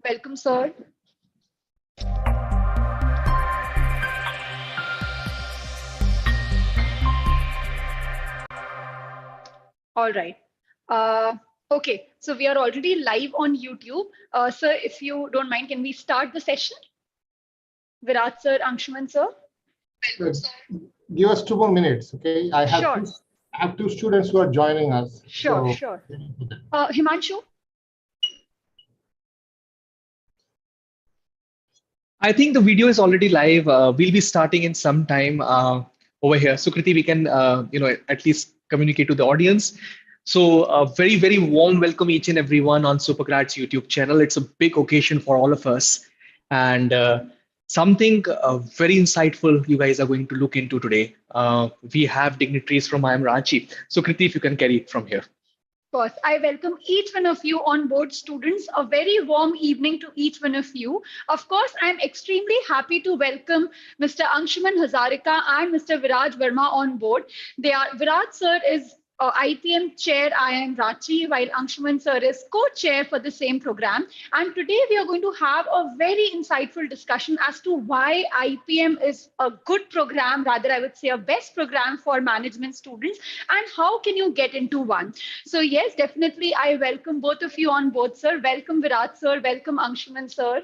Welcome, sir. All right. Okay, so we are already live on YouTube. Sir, if you don't mind, can we start the session? Virat sir, Anshuman sir. Give us 2 more minutes, okay? I have Sure. two students who are joining us. Sure, so, sure. Himanshu? I think the video is already live. We'll be starting in some time over here. Sukriti, we can, at least communicate to the audience. So very, very warm welcome each and everyone on SuperGrads YouTube channel. It's a big occasion for all of us. And something very insightful you guys are going to look into today. We have dignitaries from IIM Ranchi. Sukriti, if you can carry it from here. Of course, I welcome each one of you on board, students. A very warm evening to each one of you. Of course, I'm extremely happy to welcome Mr. Anshuman Hazarika and Mr. Viraj Verma on board. Viraj sir is IPM chair IIM Ranchi, while Anshuman sir is co-chair for the same program. And today we are going to have a very insightful discussion as to why IPM is a good program, rather I would say a best program for management students, and how can you get into one. So yes, definitely I welcome both of you on board, sir. Welcome Virat sir, welcome Anshuman sir.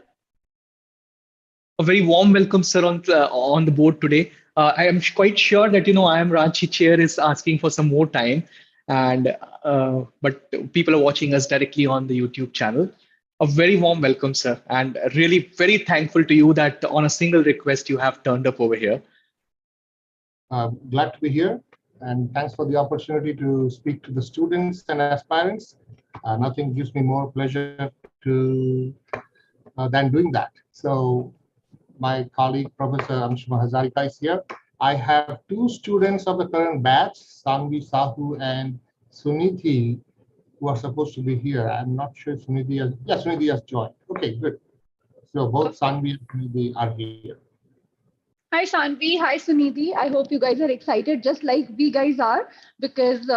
A very warm welcome, sir, on the board today. I am quite sure that IIM Ranchi chair is asking for some more time, and but people are watching us directly on the YouTube channel. A very warm welcome, sir, and really very thankful to you that on a single request you have turned up over here. Glad to be here, and thanks for the opportunity to speak to the students and aspirants. Nothing gives me more pleasure than doing that. So my colleague, Professor Anshuman Hazarika, is here. I have 2 students of the current batch, Sanvi Sahu and Sunidhi, who are supposed to be here. I'm not sure if Sunidhi has joined. Okay, good. So both Sanvi and Sunidhi are here. Hi Sanvi, hi Sunidhi. I hope you guys are excited just like we guys are, because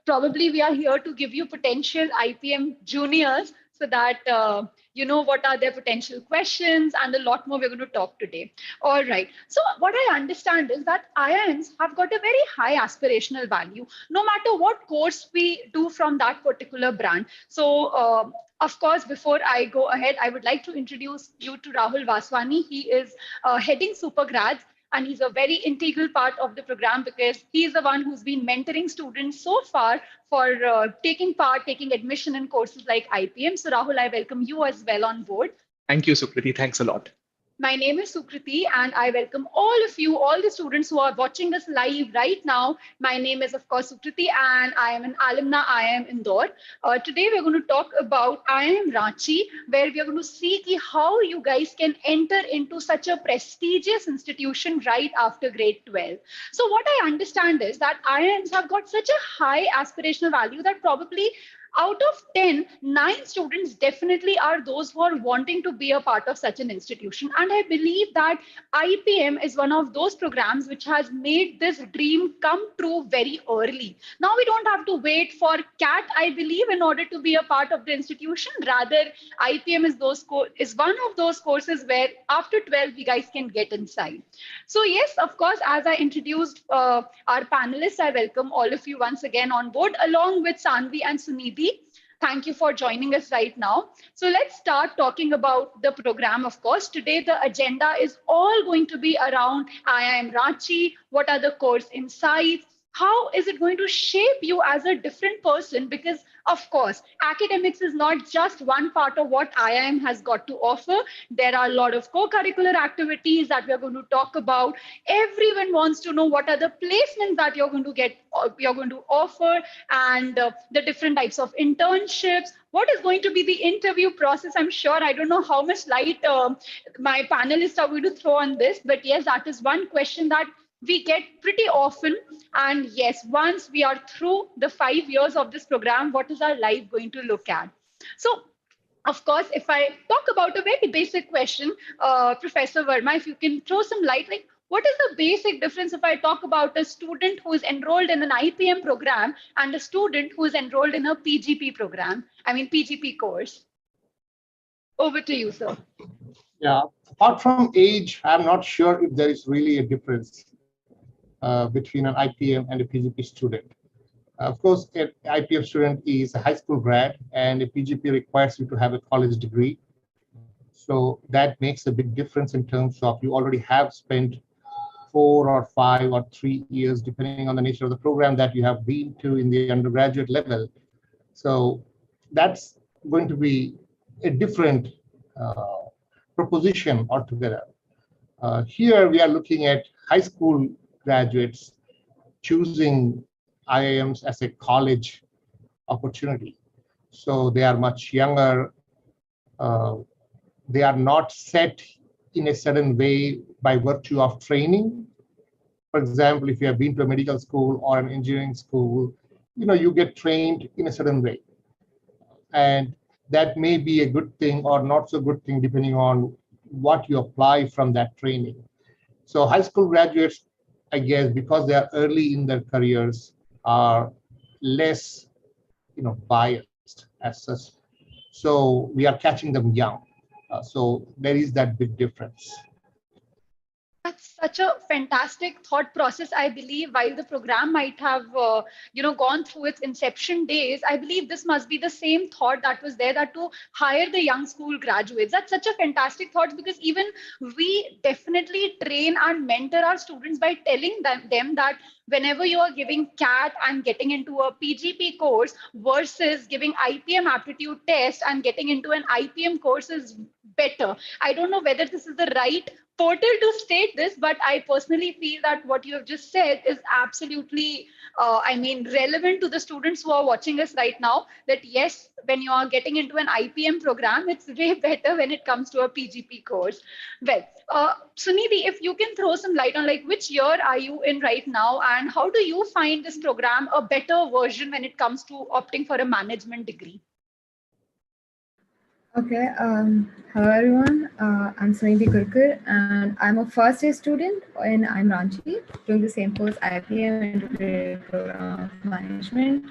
probably we are here to give you potential IPM juniors so that you know what are their potential questions, and a lot more we're going to talk today. All right. So what I understand is that IIMs have got a very high aspirational value, no matter what course we do from that particular brand. So of course, before I go ahead, I would like to introduce you to Rahul Vaswani. He is heading SuperGrads, and he's a very integral part of the program because he's the one who's been mentoring students so far for taking admission in courses like IPM. So Rahul, I welcome you as well on board. Thank you, Sukriti. Thanks a lot. My name is Sukriti, and I welcome all of you, all the students who are watching us live right now. My name is, of course, Sukriti, and I am an alumna IIM Indore. Today, we're going to talk about IIM Ranchi, where we are going to see how you guys can enter into such a prestigious institution right after grade 12. So what I understand is that IIMs have got such a high aspirational value that probably out of 10, 9 students definitely are those who are wanting to be a part of such an institution. And I believe that IPM is one of those programs which has made this dream come true very early. Now we don't have to wait for CAT, I believe, in order to be a part of the institution. Rather, IPM is one of those courses where after 12, you guys can get inside. So yes, of course, as I introduced our panelists, I welcome all of you once again on board, along with Sanvi and Sunidhi. Thank you for joining us right now. So let's start talking about the program, of course. Today, the agenda is all going to be around IIM Ranchi. What are the course insights? How is it going to shape you as a different person? Because, of course, academics is not just one part of what IIM has got to offer. There are a lot of co-curricular activities that we're going to talk about. Everyone wants to know what are the placements that you're going to offer, and the different types of internships. What is going to be the interview process? I'm sure I don't know how much light my panelists are going to throw on this, but yes, that is one question that we get pretty often. And yes, once we are through the 5 years of this program, what is our life going to look at? So, of course, if I talk about a very basic question, Professor Verma, if you can throw some light, like what is the basic difference if I talk about a student who is enrolled in an IPM program and a student who is enrolled in a PGP program, I mean PGP course? Over to you, sir. Yeah, apart from age, I'm not sure if there is really a difference between an IPM and a PGP student. Of course, an IPM student is a high school grad, and a PGP requires you to have a college degree. So that makes a big difference in terms of you already have spent 4 or 5 or 3 years, depending on the nature of the program that you have been to in the undergraduate level. So that's going to be a different uh, proposition altogether. Here we are looking at high school graduates choosing IIMs as a college opportunity. So they are much younger. Uh, they are not set in a certain way by virtue of training. For example, if you have been to a medical school or an engineering school, you get trained in a certain way. And that may be a good thing or not so good thing depending on what you apply from that training. So high school graduates, I guess, because they are early in their careers, are less, biased as such. So we are catching them young. So there is that big difference. That's such a fantastic thought process. I believe while the program might have, gone through its inception days, I believe this must be the same thought that was there, that to hire the young school graduates. That's such a fantastic thought, because even we definitely train and mentor our students by telling them that whenever you are giving CAT and getting into a PGP course versus giving IPM aptitude test and getting into an IPM course is better. I don't know whether this is the right portal to state this, but I personally feel that what you have just said is absolutely, relevant to the students who are watching us right now. That yes, when you are getting into an IPM program, it's way better when it comes to a PGP course. Well, Sunidhi, if you can throw some light on like which year are you in right now, and how do you find this program a better version when it comes to opting for a management degree? Okay, hello everyone. I'm Sunidhi Kurkur and I'm a first year student in IIM Ranchi doing the same course, IPM Integrated Program of Management.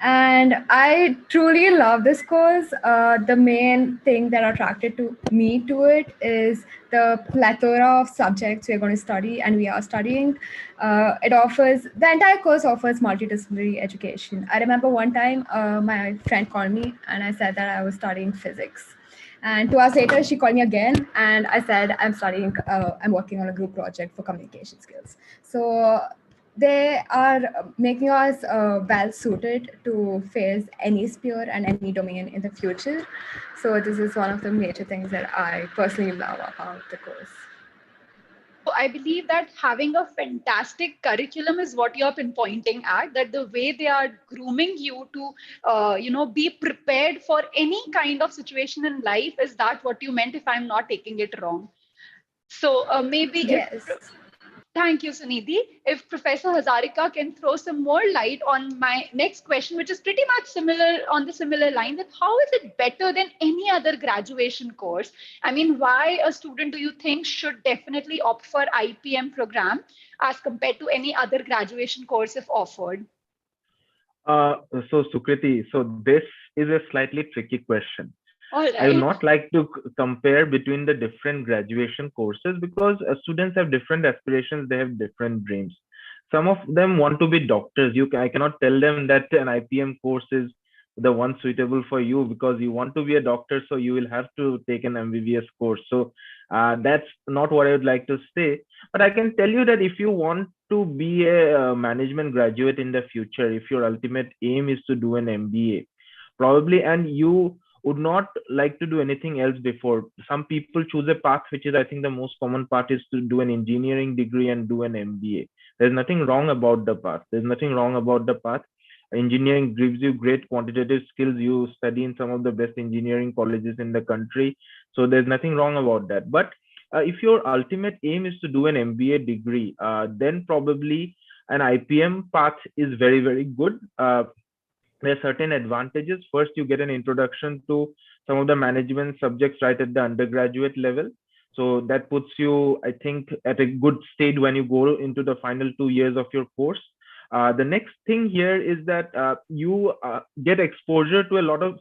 And I truly love this course. The main thing that attracted me to it is the plethora of subjects we're going to study and we are studying. The entire course offers multidisciplinary education. I remember one time my friend called me and I said that I was studying physics. And 2 hours later, she called me again, and I said, I'm working on a group project for communication skills. So they are making us well suited to face any sphere and any domain in the future. So this is one of the major things that I personally love about the course. So I believe that having a fantastic curriculum is what you're pinpointing at, that the way they are grooming you to, be prepared for any kind of situation in life, is that what you meant, if I'm not taking it wrong? So maybe if Yes. Thank you, Sunidhi. If Professor Hazarika can throw some more light on my next question, which is pretty much similar on the similar line, that how is it better than any other graduation course? I mean, why a student do you think should definitely opt for IPM program as compared to any other graduation course if offered? Uh, so Sukriti, so this is a slightly tricky question. All I would right. not like to compare between the different graduation courses because students have different aspirations, they have different dreams. Some of them want to be doctors. I cannot tell them that an IPM course is the one suitable for you because you want to be a doctor, so you will have to take an MBBS course. So that's not what I would like to say. But I can tell you that if you want to be a management graduate in the future, if your ultimate aim is to do an MBA, probably, and you would not like to do anything else before. Some people choose a path, which is, I think, the most common path is to do an engineering degree and do an MBA. There's nothing wrong about the path. There's nothing wrong about the path. Engineering gives you great quantitative skills. You study in some of the best engineering colleges in the country. So there's nothing wrong about that. But if your ultimate aim is to do an MBA degree, then probably an IPM path is very, very good. There are certain advantages. First, you get an introduction to some of the management subjects right at the undergraduate level. So that puts you, I think, at a good stage when you go into the final 2 years of your course. The next thing here is that you get exposure to a lot of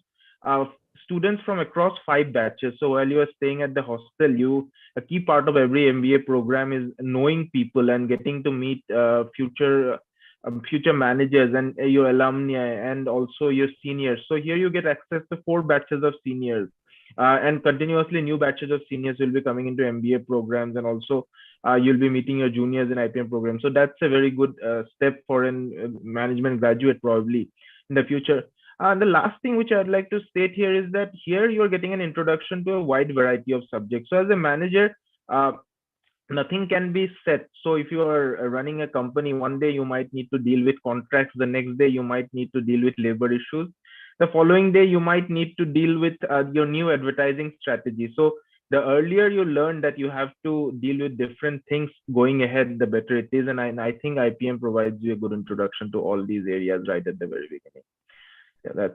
students from across 5 batches. So while you are staying at the hostel, a key part of every MBA program is knowing people and getting to meet future managers and your alumni and also your seniors. So here you get access to 4 batches of seniors, and continuously new batches of seniors will be coming into MBA programs, and also you'll be meeting your juniors in IPM program. So that's a very good step for a management graduate probably in the future. The last thing which I'd like to state here is that here you're getting an introduction to a wide variety of subjects. So as a manager, nothing can be set. So if you are running a company, one day you might need to deal with contracts, the next day you might need to deal with labor issues, the following day you might need to deal with your new advertising strategy. So the earlier you learn that you have to deal with different things going ahead, the better it is. And I think IPM provides you a good introduction to all these areas right at the very beginning. Yeah,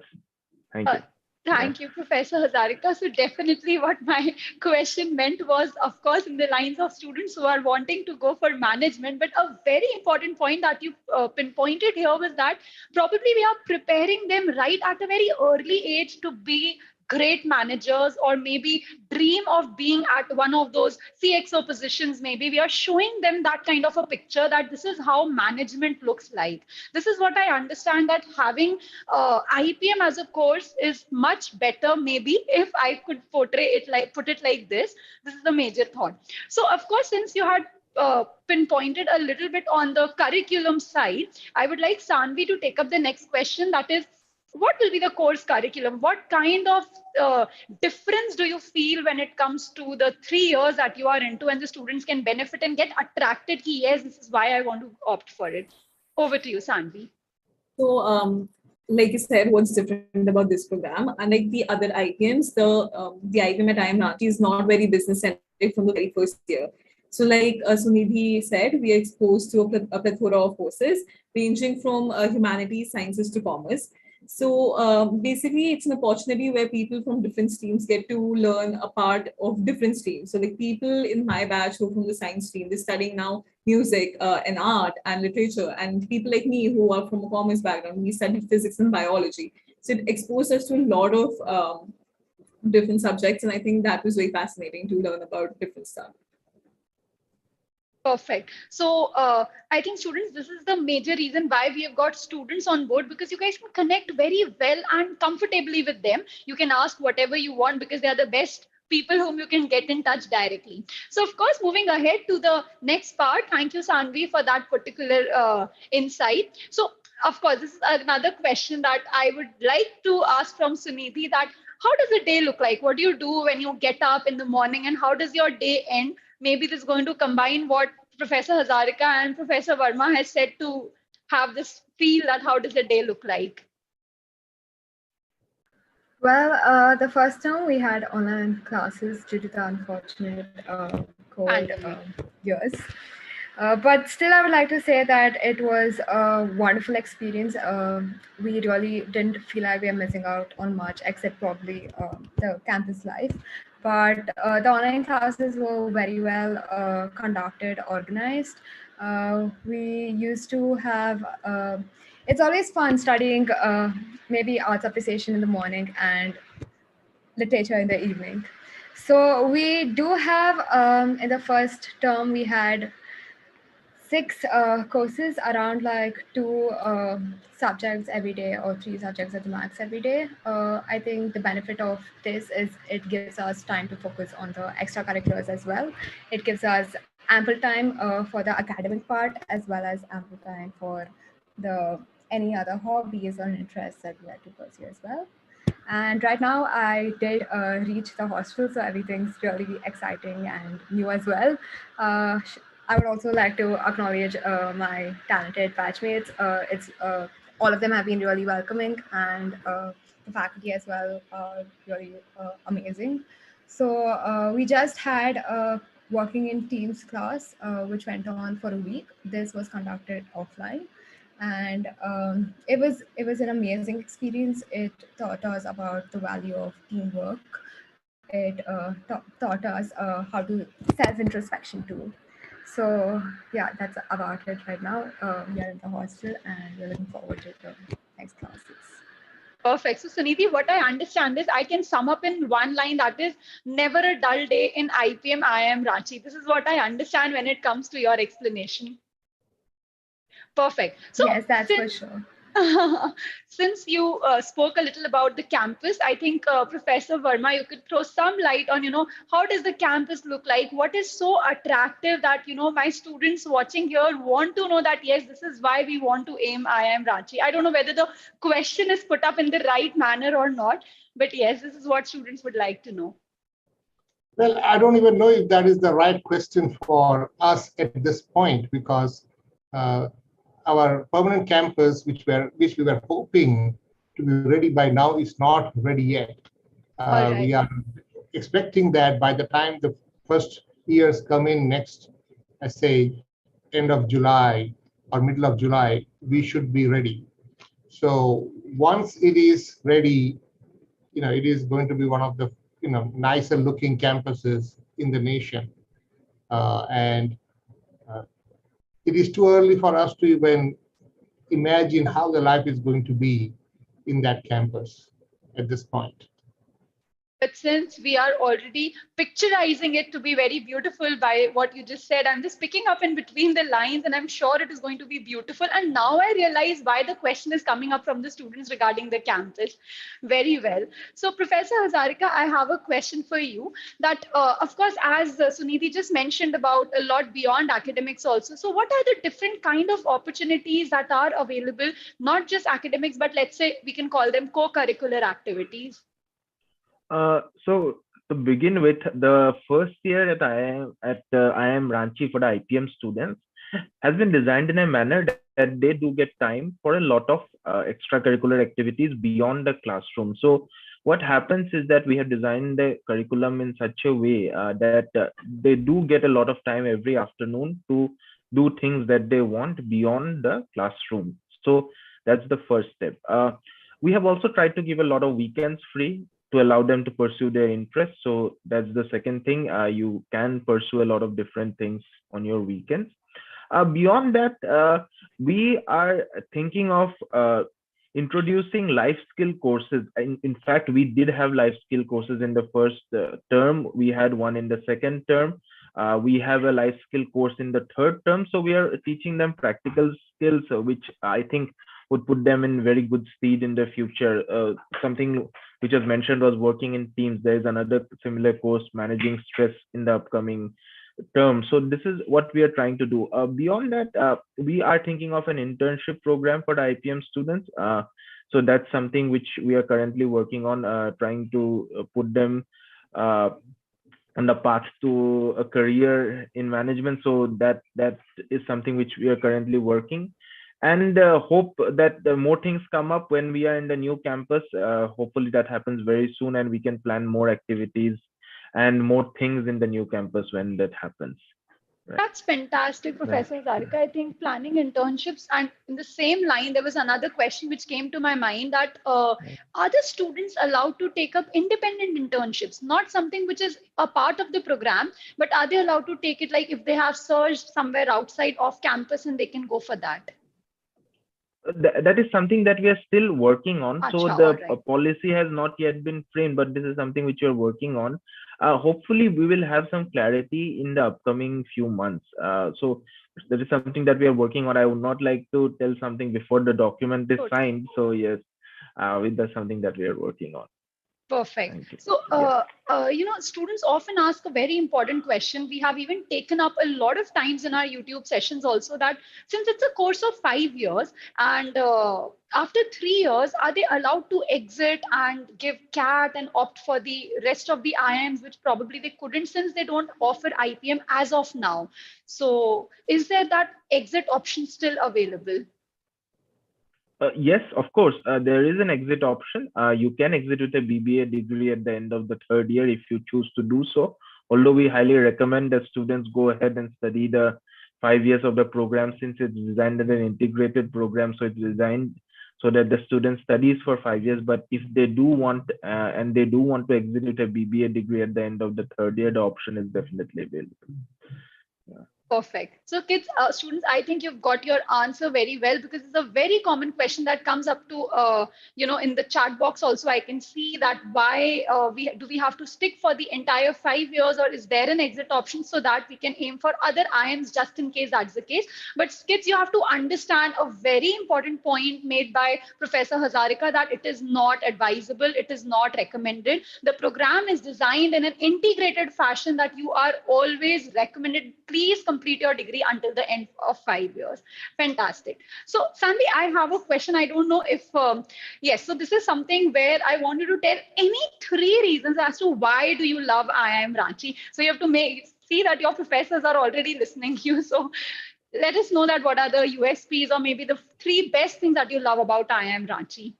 thank you. Thank you, Professor Hazarika. So definitely what my question meant was, of course, in the lines of students who are wanting to go for management, but a very important point that you pinpointed here was that probably we are preparing them right at a very early age to be great managers, or maybe dream of being at one of those CXO positions. Maybe we are showing them that kind of a picture that this is how management looks like. This is what I understand, that having IPM as a course is much better. Maybe if I could put it like this is the major thought. So of course, since you had pinpointed a little bit on the curriculum side, I would like Sanvi to take up the next question, that is, what will be the course curriculum? What kind of difference do you feel when it comes to the 3 years that you are into, and the students can benefit and get attracted? Yes, this is why I want to opt for it. Over to you, Sanvi. So, like you said, what's different about this program? Unlike the other IPMs, the IPM at IIM Ranchi is not very business centric from the very first year. So like Sunidhi said, we are exposed to a plethora of courses ranging from humanities, sciences to commerce. So basically, it's an opportunity where people from different streams get to learn a part of different streams. So like people in my batch who are from the science stream, they're studying now music and art and literature. And people like me who are from a commerce background, we studied physics and biology. So it exposed us to a lot of different subjects. And I think that was very fascinating to learn about different stuff. Perfect. So I think students, this is the major reason why we have got students on board, because you guys can connect very well and comfortably with them. You can ask whatever you want because they are the best people whom you can get in touch directly. So of course, moving ahead to the next part, thank you, Sanvi, for that particular insight. So of course, this is another question that I would like to ask from Sunidhi, that how does a day look like? What do you do when you get up in the morning, and how does your day end? Maybe this is going to combine what Professor Hazarika and Professor Verma has said to have this feel that how does a day look like? Well, the first term we had online classes due to the unfortunate COVID years. But still, I would like to say that it was a wonderful experience. We really didn't feel like we were missing out on much, except probably the campus life. But the online classes were very well conducted, organized. We used to have, it's always fun studying maybe arts appreciation in the morning and literature in the evening. So we do have, in the first term, we had 6 courses, around like 2 subjects every day or 3 subjects at the max every day. I think the benefit of this is it gives us time to focus on the extracurriculars as well. It gives us ample time for the academic part, as well as ample time for the any other hobbies or interests that we like to pursue as well. And right now I did reach the hostel, so everything's really exciting and new as well. I would also like to acknowledge my talented batchmates. It's all of them have been really welcoming, and the faculty as well are really amazing. So we just had a working in teams class, which went on for a week. This was conducted offline, and it was an amazing experience. It taught us about the value of teamwork. It taught us how to self-introspection too. So yeah, that's about it right now. We are in the hostel and we're looking forward to the next classes. Perfect. So Suniti, what I understand is I can sum up in one line, that is never a dull day in IPM IIM Ranchi. This is what I understand when it comes to your explanation. Perfect. So Yes, that's for since sure. since you spoke a little about the campus, I think Professor Verma, you could throw some light on, how does the campus look like? What is so attractive that, my students watching here want to know that, yes, this is why we want to aim IIM Ranchi. I don't know whether the question is put up in the right manner or not, but yes, this is what students would like to know. Well, I don't even know if that is the right question for us at this point, because our permanent campus, which we were hoping to be ready by now, is not ready yet. All We right. are expecting that by the time the first years come in next, I say, end of July or middle of July, we should be ready. So once it is ready, it is going to be one of the nicer looking campuses in the nation, and it is too early for us to even imagine how the life is going to be in that campus at this point. But since we are already picturizing it to be very beautiful by what you just said, I'm just picking up in between the lines and I'm sure it is going to be beautiful. And now I realize why the question is coming up from the students regarding the campus. Very well. So, Professor Hazarika, I have a question for you that, of course, as Suniti just mentioned about a lot beyond academics also. So, what are the different kind of opportunities that are available, not just academics, but let's say we can call them co-curricular activities? So to begin with, the first year at IIM Ranchi for the IPM students has been designed in a manner that they do get time for a lot of extracurricular activities beyond the classroom. So what happens is that we have designed the curriculum in such a way that they do get a lot of time every afternoon to do things that they want beyond the classroom. So that's the first step. We have also tried to give a lot of weekends free to allow them to pursue their interests. So that's the second thing. You can pursue a lot of different things on your weekends. Beyond that, we are thinking of introducing life skill courses. In fact, we did have life skill courses in the first term. We had one in the second term. We have a life skill course in the third term. So we are teaching them practical skills, which I think would put them in very good stead in the future. Something which was mentioned was working in teams. There is another similar course, managing stress, in the upcoming term. So this is what we are trying to do. Beyond that, we are thinking of an internship program for the IPM students. So that's something which we are currently working on, trying to put them on the path to a career in management. So that is something which we are currently working, and hope that more things come up when we are in the new campus. Hopefully that happens very soon, and we can plan more activities and more things in the new campus when that happens. Right. That's fantastic, Professor Zarika. I think planning internships, and in the same line, there was another question which came to my mind that are the students allowed to take up independent internships, not something which is a part of the program, but are they allowed to take it like if they have searched somewhere outside of campus and they can go for that? That is something that we are still working on. So the policy has not yet been framed, but this is something which we are working on. Hopefully we will have some clarity in the upcoming few months. So that is something that we are working on. I would not like to tell something before the document is signed. So yes, that's something that we are working on. Perfect. So, students often ask a very important question. We have even taken up a lot of times in our YouTube sessions also, that since it's a course of 5 years and after 3 years, are they allowed to exit and give CAT and opt for the rest of the IIMs, which probably they couldn't since they don't offer IPM as of now. So is there that exit option still available? Yes, of course. There is an exit option. You can exit with a BBA degree at the end of the third year if you choose to do so. Although we highly recommend that students go ahead and study the 5 years of the program, since it's designed as an integrated program. So it's designed so that the student studies for 5 years. But if they do want and they do want to exit with a BBA degree at the end of the third year, the option is definitely available. Perfect. So kids, students, I think you've got your answer very well, because it's a very common question that comes up to, in the chat box also. I can see that why we have to stick for the entire 5 years, or is there an exit option so that we can aim for other IIMs just in case that's the case. But kids, you have to understand a very important point made by Professor Hazarika, that it is not advisable, it is not recommended. The program is designed in an integrated fashion that you are always recommended, please complete your degree until the end of 5 years. Fantastic. So Sandy, I have a question. I don't know if, yes, so this is something where I wanted to tell any 3 reasons as to why do you love IIM Ranchi. So you have to see that your professors are already listening to you. So let us know that what are the USPs, or maybe the 3 best things that you love about IIM Ranchi.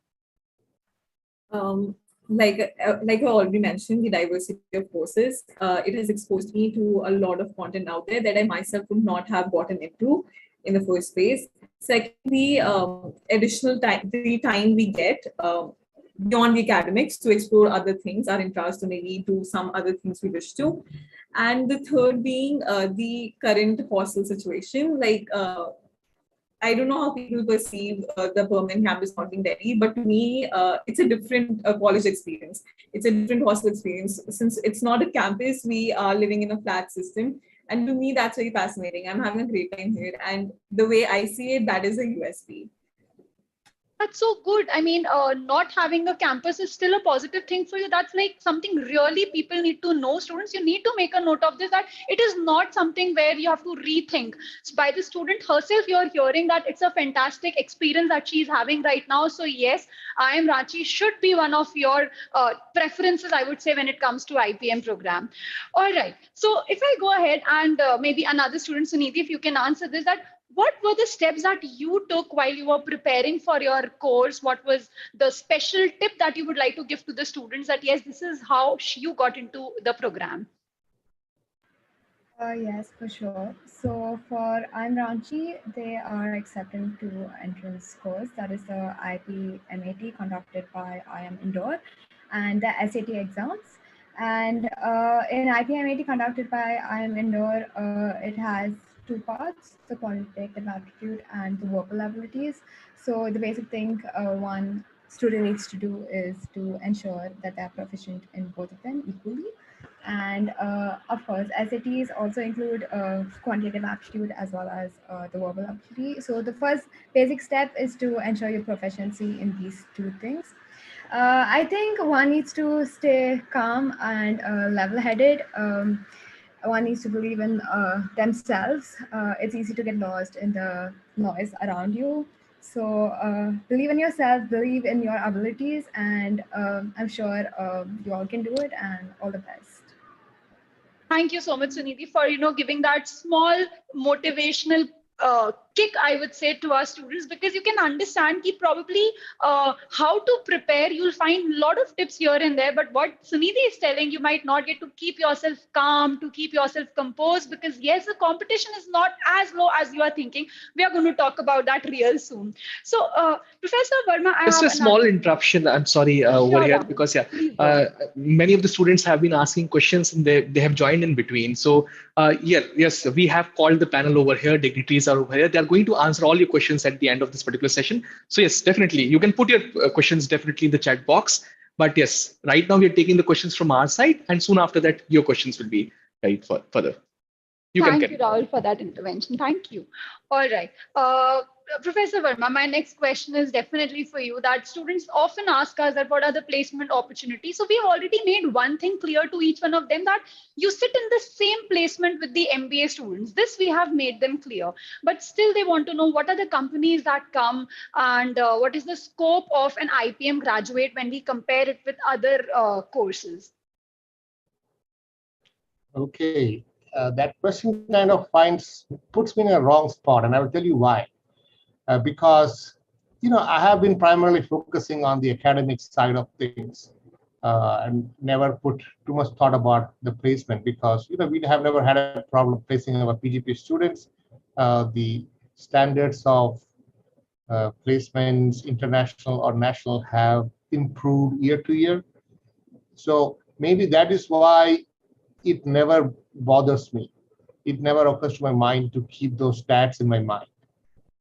Like I already mentioned, the diversity of courses, it has exposed me to a lot of content out there that I myself would not have gotten into in the first place. Secondly, additional time, the time we get beyond the academics to explore other things, our interest, to maybe do some other things we wish to. And the third being the current hostel situation. I don't know how people perceive the permanent campus not in Delhi, but to me, it's a different college experience. It's a different hostel experience. Since it's not a campus, we are living in a flat system. And to me, that's very fascinating. I'm having a great time here. And the way I see it, that is a USP. That's so good. I mean, not having a campus is still a positive thing for you. That's like something really people need to know. Students, you need to make a note of this, that it is not something where you have to rethink. So by the student herself, you're hearing that it's a fantastic experience that she's having right now. So yes, IIM Ranchi should be one of your preferences, I would say, when it comes to IPM program. All right. So if I go ahead and maybe another student, Sunidhi, if you can answer this, that what were the steps that you took while you were preparing for your course? What was the special tip that you would like to give to the students, that yes, this is how you got into the program? Yes, for sure. So for IIM Ranchi, they are accepting 2 entrance course, that is the IPMAT conducted by IIM Indore and the SAT exams. And in IPMAT conducted by IIM Indore, it has 2 parts, the quantitative aptitude and the verbal abilities. So the basic thing one student needs to do is to ensure that they're proficient in both of them equally. And of course, SATs also include quantitative aptitude as well as the verbal aptitude. So the first basic step is to ensure your proficiency in these 2 things. I think one needs to stay calm and level-headed. One needs to believe in themselves. It's easy to get lost in the noise around you. So believe in yourself, believe in your abilities, and I'm sure you all can do it, and all the best. Thank you so much, Sunidhi, for giving that small motivational kick, I would say, to our students, because you can understand probably how to prepare. You'll find a lot of tips here and there, but what Sunidhi is telling, you might not get to keep yourself calm, to keep yourself composed, because yes, the competition is not as low as you are thinking. We are going to talk about that real soon. So Professor Verma, I Just have a small interruption. I'm sorry over here, because many of the students have been asking questions and they have joined in between. So yes, we have called the panel over here. Dignitaries are over here. They are going to answer all your questions at the end of this particular session. So yes, definitely you can put your questions definitely in the chat box. But yes, right now we are taking the questions from our side, and soon after that your questions will be carried further. Thank you, Rahul, for that intervention. Thank you. All right. Professor Verma, my next question is definitely for you, that students often ask us that what are the placement opportunities. So we've already made one thing clear to each one of them, that you sit in the same placement with the MBA students. This we have made them clear, but still they want to know what are the companies that come, and what is the scope of an IPM graduate when we compare it with other courses. Okay. That question kind of puts me in a wrong spot, and I will tell you why. Because I have been primarily focusing on the academic side of things, and never put too much thought about the placement, because we have never had a problem placing our Pgp students. The standards of placements, international or national, have improved year to year. So maybe that is why it never bothers me. it never occurs to my mind to keep those stats in my mind.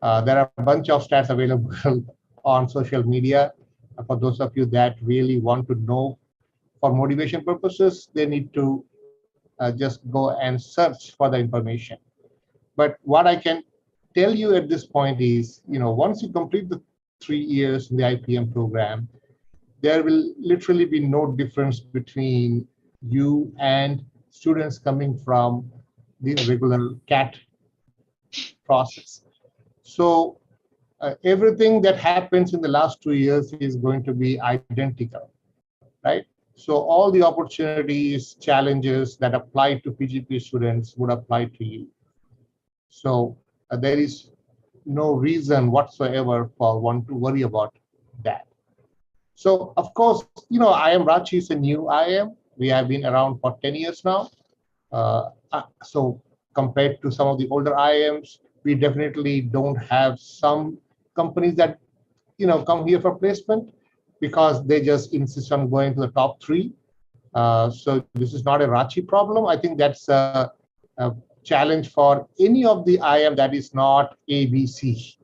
There are a bunch of stats available on social media. For those of you that really want to know for motivation purposes, they need to just go and search for the information. But what I can tell you at this point is, once you complete the 3 years in the IPM program, there will literally be no difference between you and students coming from the regular CAT process. So everything that happens in the last 2 years is going to be identical, right? So all the opportunities, challenges that apply to PGP students would apply to you. So there is no reason whatsoever for one to worry about that. So of course, IIM Ranchi is a new IIM. We have been around for 10 years now. So compared to some of the older IIMs, we definitely don't have some companies that come here for placement because they just insist on going to the top 3. So this is not a Ranchi problem. I think that's a challenge for any of the IIM that is not ABC.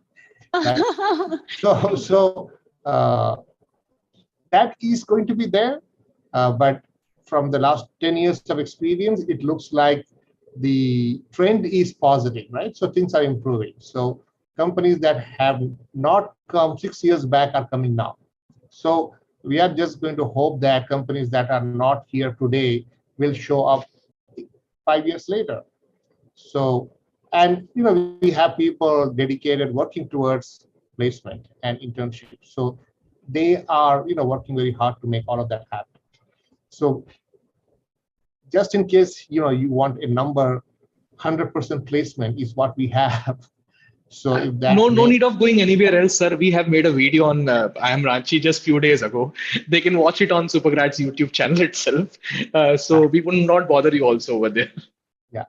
Right? So that is going to be there, but from the last 10 years of experience, it looks like the trend is positive, right? So things are improving. So companies that have not come 6 years back are coming now. So we are just going to hope that companies that are not here today will show up 5 years later. So, and we have people dedicated working towards placement and internship. So they are working very hard to make all of that happen. So just in case you want a number, 100% placement is what we have. So if that no need of going anywhere else, sir. We have made a video on IIM Ranchi just few days ago. They can watch it on SuperGrads YouTube channel itself. So we would not bother you also over there. Yeah.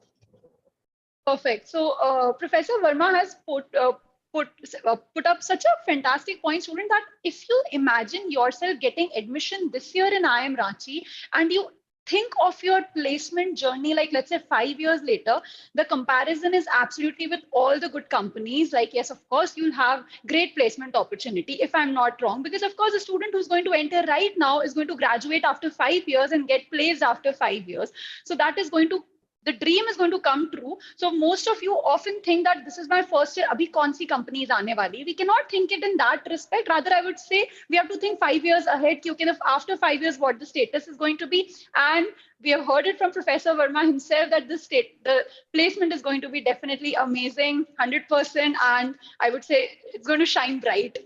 Perfect. So Professor Verma has put up such a fantastic point, student, that if you imagine yourself getting admission this year in IIM Ranchi and you think of your placement journey, like let's say 5 years later, the comparison is absolutely with all the good companies. Like, yes, of course, you'll have great placement opportunity, if I'm not wrong, because of course, the student who's going to enter right now is going to graduate after 5 years and get placed after 5 years. So that is going to, the dream is going to come true. So most of you often think that this is my first year, abhi kaun si company is aane wali. We cannot think it in that respect. Rather, I would say we have to think 5 years ahead. If after 5 years, what the status is going to be. And we have heard it from Professor Verma himself that the placement is going to be definitely amazing, 100%. And I would say it's going to shine bright.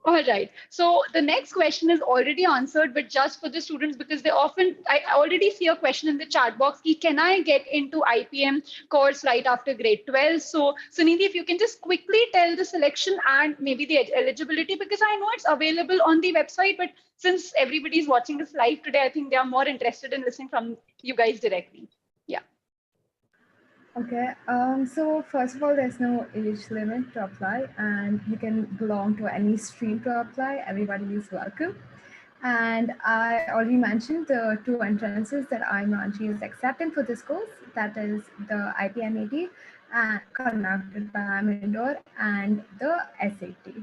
All right. So the next question is already answered, but just for the students, because I already see a question in the chat box. Can I get into IPM course right after grade 12? So Sunidhi, if you can just quickly tell the selection and maybe the eligibility, because I know it's available on the website, but since everybody is watching this live today, I think they are more interested in listening from you guys directly. Yeah. Okay, so first of all, there's no age limit to apply, and you can belong to any stream to apply. Everybody is welcome. And I already mentioned the 2 entrances that IIM Ranchi is accepting for this course. That is the IPMAT conducted by IIM Indore and the SAT.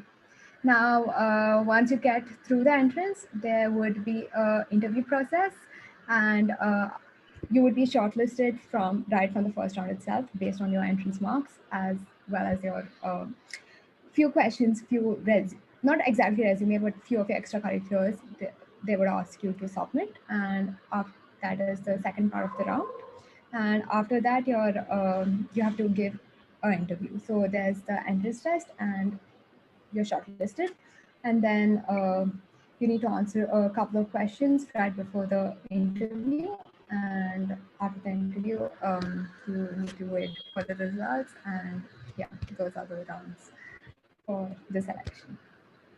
Now, once you get through the entrance, there would be an interview process, and you would be shortlisted right from the first round itself based on your entrance marks, as well as your few questions, not exactly resume, but few of your extracurriculars they would ask you to submit. And that is the second part of the round. And after that, you have to give an interview. So there's the entrance test and you're shortlisted. And then you need to answer a couple of questions right before the interview. And after the interview, you need to wait for the results. And yeah, those are the rounds for the selection.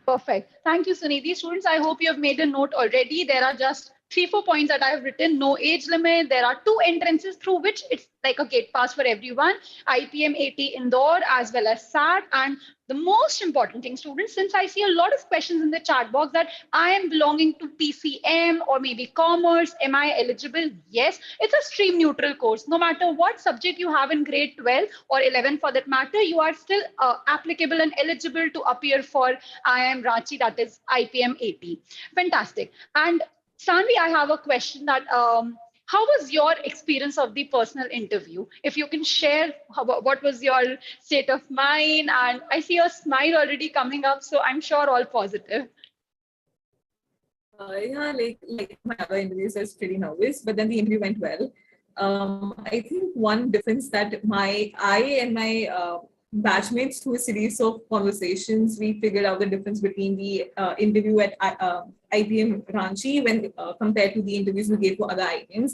Perfect. Thank you, Sunidhi. Students, I hope you have made a note already. There are just 4 points that I have written. No age limit. There are 2 entrances through which it's like a gate pass for everyone. IPM 80 Indore as well as SAT. And the most important thing, students, since I see a lot of questions in the chat box that I am belonging to PCM or maybe commerce, am I eligible? Yes, it's a stream neutral course. No matter what subject you have in grade 12 or 11 for that matter, you are still applicable and eligible to appear for IIM Ranchi, that is IPM 80. Fantastic. And Stanley, I have a question that how was your experience of the personal interview? If you can share what was your state of mind, and I see a smile already coming up, so I'm sure all positive. Yeah, like my other interviews, I was pretty nervous, but then the interview went well. I think one difference that I and my batchmates, through a series of conversations, we figured out the difference between the interview at IPM Ranchi when compared to the interviews we gave for other IPMs,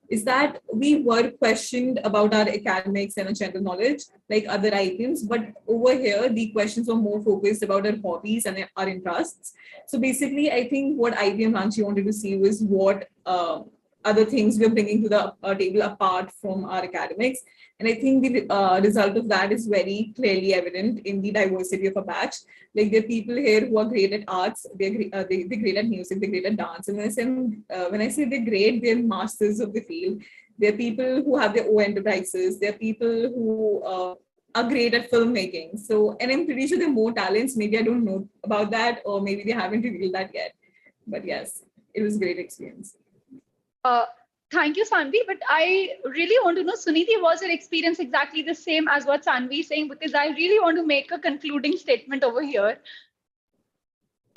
is that we were questioned about our academics and our general knowledge like other IPMs, but over here the questions were more focused about our hobbies and our interests. So basically, I think what IPM Ranchi wanted to see was what other things we're bringing to the table apart from our academics. And I think the result of that is very clearly evident in the diversity of a batch. Like there are people here who are great at arts, they're great at music, they're great at dance. And when I say they're great, they're masters of the field. There are people who have their own enterprises. There are people who are great at filmmaking. So, and I'm pretty sure there are more talents. Maybe I don't know about that, or maybe they haven't revealed that yet. But yes, it was a great experience. Thank you, Sanvi. But I really want to know, Suniti, was your experience exactly the same as what Sanvi is saying? Because I really want to make a concluding statement over here.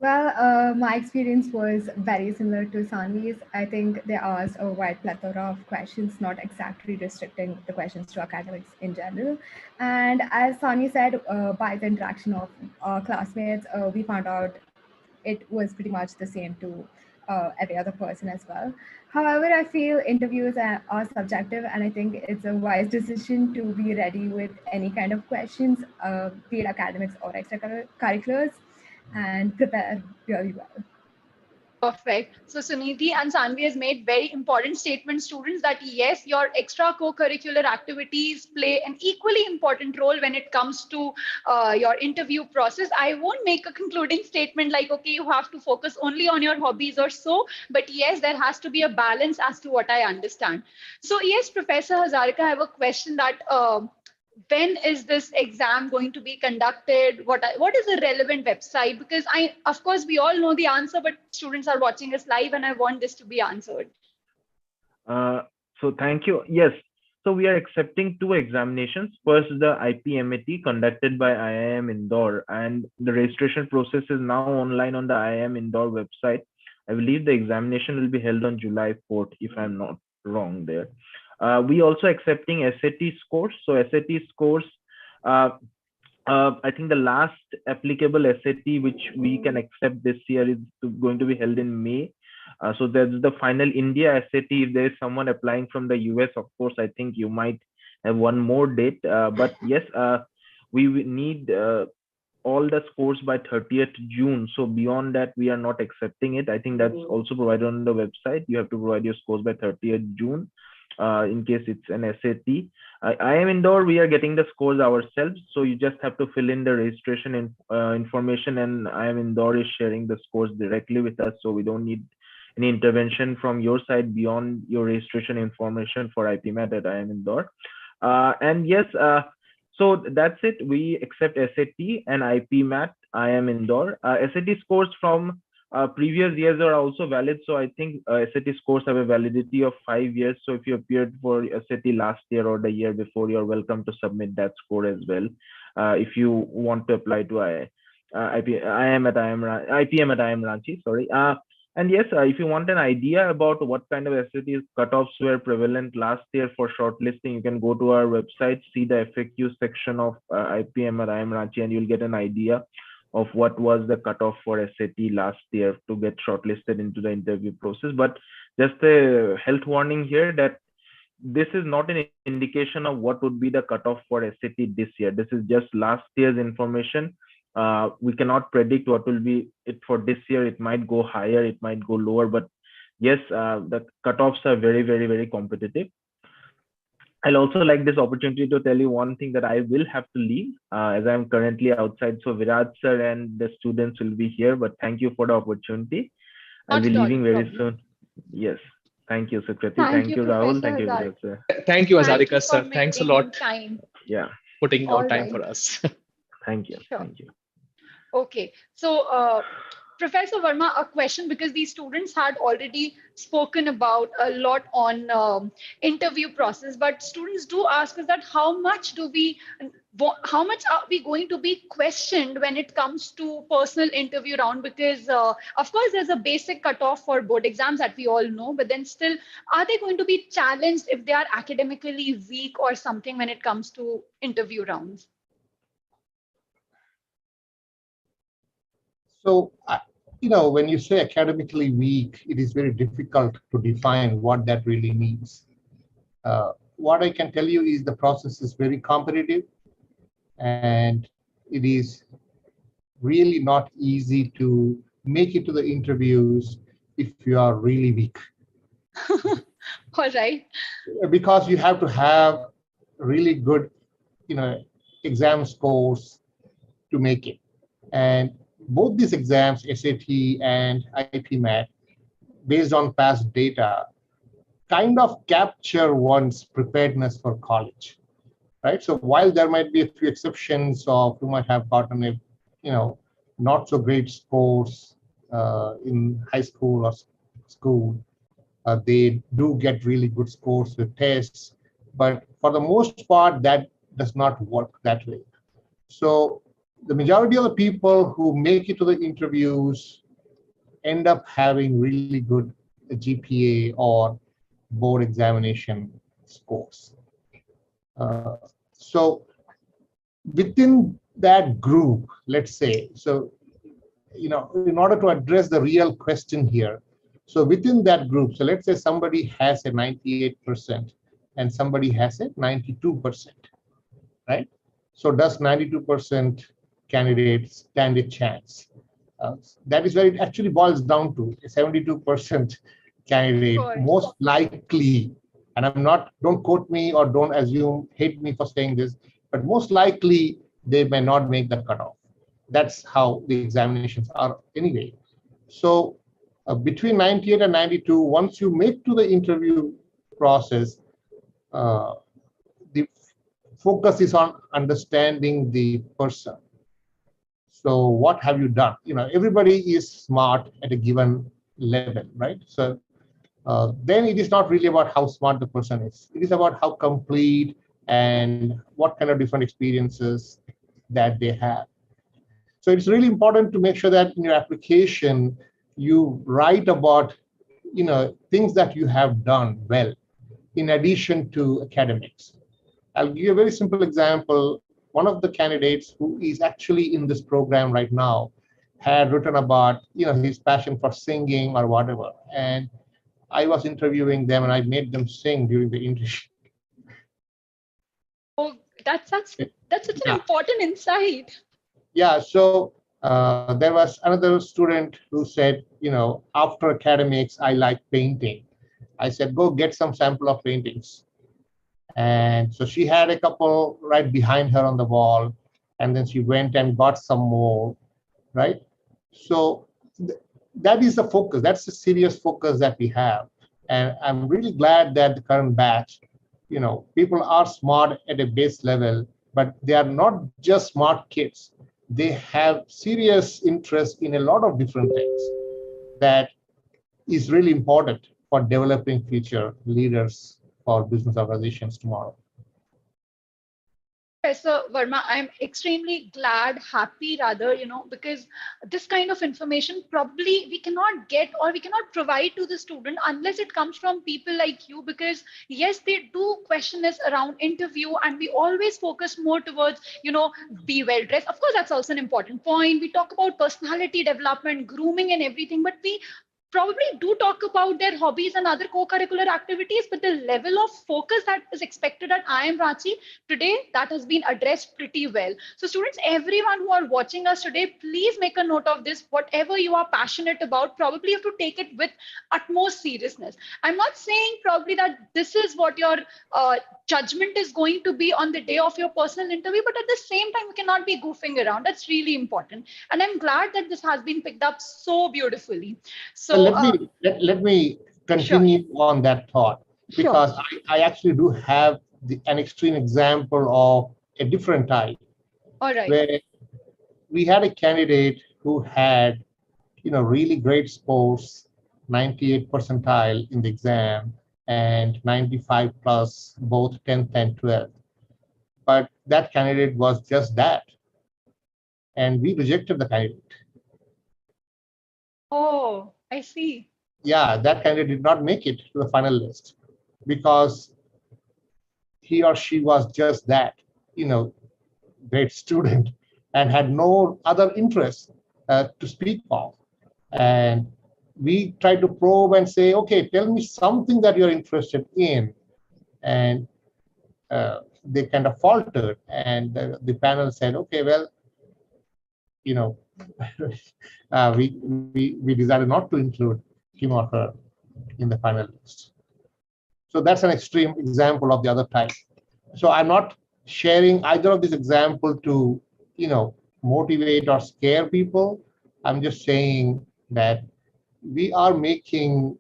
Well, my experience was very similar to Sanvi's. I think they asked a wide plethora of questions, not exactly restricting the questions to academics in general. And as Sanvi said, by the interaction of our classmates, we found out it was pretty much the same to every other person as well. However, I feel interviews are subjective, and I think it's a wise decision to be ready with any kind of questions, be it academics or extracurriculars, and prepare really well. Perfect. So Sunidhi and Sanvi has made very important statements, students, that yes, your extra co-curricular activities play an equally important role when it comes to your interview process. I won't make a concluding statement like, okay, you have to focus only on your hobbies or so, but yes, there has to be a balance as to what I understand. So yes, Professor Hazarika, I have a question that when is this exam going to be conducted? What is the relevant website? Because of course, we all know the answer, but students are watching us live and I want this to be answered. So thank you. Yes. So we are accepting 2 examinations. First, the IPMAT conducted by IIM Indore, and the registration process is now online on the IIM Indore website. I believe the examination will be held on July 4th, if I'm not wrong there. We also accepting SAT scores. So SAT scores, I think the last applicable SAT which we can accept this year is going to be held in May. So that's the final India SAT. If there is someone applying from the US, of course, I think you might have one more date. But yes, we need all the scores by 30th June. So beyond that, we are not accepting it. I think that's also provided on the website. You have to provide your scores by 30th June. In case it's an SAT. IIM Indore, we are getting the scores ourselves. So you just have to fill in the registration information, and IIM Indore is sharing the scores directly with us. So we don't need any intervention from your side beyond your registration information for IPMAT at IIM Indore. And yes, so that's it. We accept SAT and IPMAT, IIM Indore. SAT scores from previous years are also valid. So I think SAT scores have a validity of 5 years. So if you appeared for SAT last year or the year before, you're welcome to submit that score as well. If you want to apply to IPM at IIM Ranchi, sorry. And yes, if you want an idea about what kind of SAT cutoffs were prevalent last year for shortlisting, you can go to our website, see the FAQ section of IPM at IIM Ranchi, and you'll get an idea of what was the cutoff for SAT last year to get shortlisted into the interview process. But just a health warning here that this is not an indication of what would be the cutoff for SAT this year. This is just last year's information. We cannot predict what will be it for this year. It might go higher, it might go lower, but yes, the cutoffs are very, very, very competitive. I'll also like this opportunity to tell you one thing, that I will have to leave as I'm currently outside. So Virat sir and the students will be here, but thank you for the opportunity. I'll Not be at all leaving a very problem. soon. Yes. Thank you, Sukriti. Thank Thank you, you, Rahul. Professor Thank you, Hazar. Virat sir. Thank you, Thank you Azarika for sir. Thanks a making lot time. Yeah. putting All out time right. for us. Thank you. Sure. Thank you. Okay. So, Professor Verma, a question, because these students had already spoken about a lot on interview process, but students do ask us that how much are we going to be questioned when it comes to personal interview round? Because of course there's a basic cutoff for board exams that we all know, but then still, are they going to be challenged if they are academically weak or something when it comes to interview rounds? So, when you say academically weak, it is very difficult to define what that really means. What I can tell you is the process is very competitive, and it is really not easy to make it to the interviews if you are really weak, All right. because you have to have really good, you know, exam scores to make it. And both these exams, SAT and IPMAT, based on past data, kind of capture one's preparedness for college, right? So while there might be a few exceptions of who might have gotten a, not so great scores in high school or school, they do get really good scores with tests, but for the most part, that does not work that way. So the majority of the people who make it to the interviews end up having really good GPA or board examination scores. So within that group, let's say, so, in order to address the real question here, so within that group, so let's say somebody has a 98% and somebody has a 92%, right? So does 92% candidate stand a chance? That is where it actually boils down to. A 72% Of candidate course. most likely, and don't quote me or don't assume, hate me for saying this, but most likely they may not make the cutoff. That's how the examinations are anyway. So between 98 and 92, once you make to the interview process, uh, the focus is on understanding the person. So what have you done? Everybody is smart at a given level, right? So then it is not really about how smart the person is. It is about how complete and what kind of different experiences that they have. So it's really important to make sure that in your application, you write about, things that you have done well, in addition to academics. I'll give you a very simple example. One of the candidates who is actually in this program right now had written about, his passion for singing or whatever. And I was interviewing them and I made them sing during the interview. Oh, that's such an Yeah. important insight. Yeah. So there was another student who said, after academics, I like painting. I said, go get some sample of paintings. And so she had a couple right behind her on the wall. And then she went and got some more, right? So that is the focus. That's the serious focus that we have. And I'm really glad that the current batch, people are smart at a base level, but they are not just smart kids. They have serious interest in a lot of different things that is really important for developing future leaders for business organizations tomorrow. Professor Verma, I'm extremely glad, happy rather, because this kind of information probably we cannot get or we cannot provide to the student unless it comes from people like you. Because yes, they do question us around interview, and we always focus more towards, be well dressed. Of course, that's also an important point. We talk about personality development, grooming, and everything, but we probably do talk about their hobbies and other co-curricular activities, but the level of focus that is expected at IIM Ranchi today, that has been addressed pretty well. So students, everyone who are watching us today, please make a note of this. Whatever you are passionate about, probably you have to take it with utmost seriousness. I'm not saying probably that this is what your judgment is going to be on the day of your personal interview, but at the same time, you cannot be goofing around. That's really important. And I'm glad that this has been picked up so beautifully. Well, So, let me sure, continue on that thought, sure. because I actually do have an extreme example of a different type, All right. where we had a candidate who had, really great scores, 98 percentile in the exam and 95 plus both 10th and 12th. But that candidate was just that, and we rejected the candidate. Oh, I see. Yeah, that candidate did not make it to the final list because he or she was just that, great student and had no other interest to speak of. And we tried to probe and say, okay, tell me something that you're interested in. And they kind of faltered. And the panel said, okay, well, you know, we decided not to include him or her in the final list. So that's an extreme example of the other type. So I'm not sharing either of these examples to, motivate or scare people. I'm just saying that we are making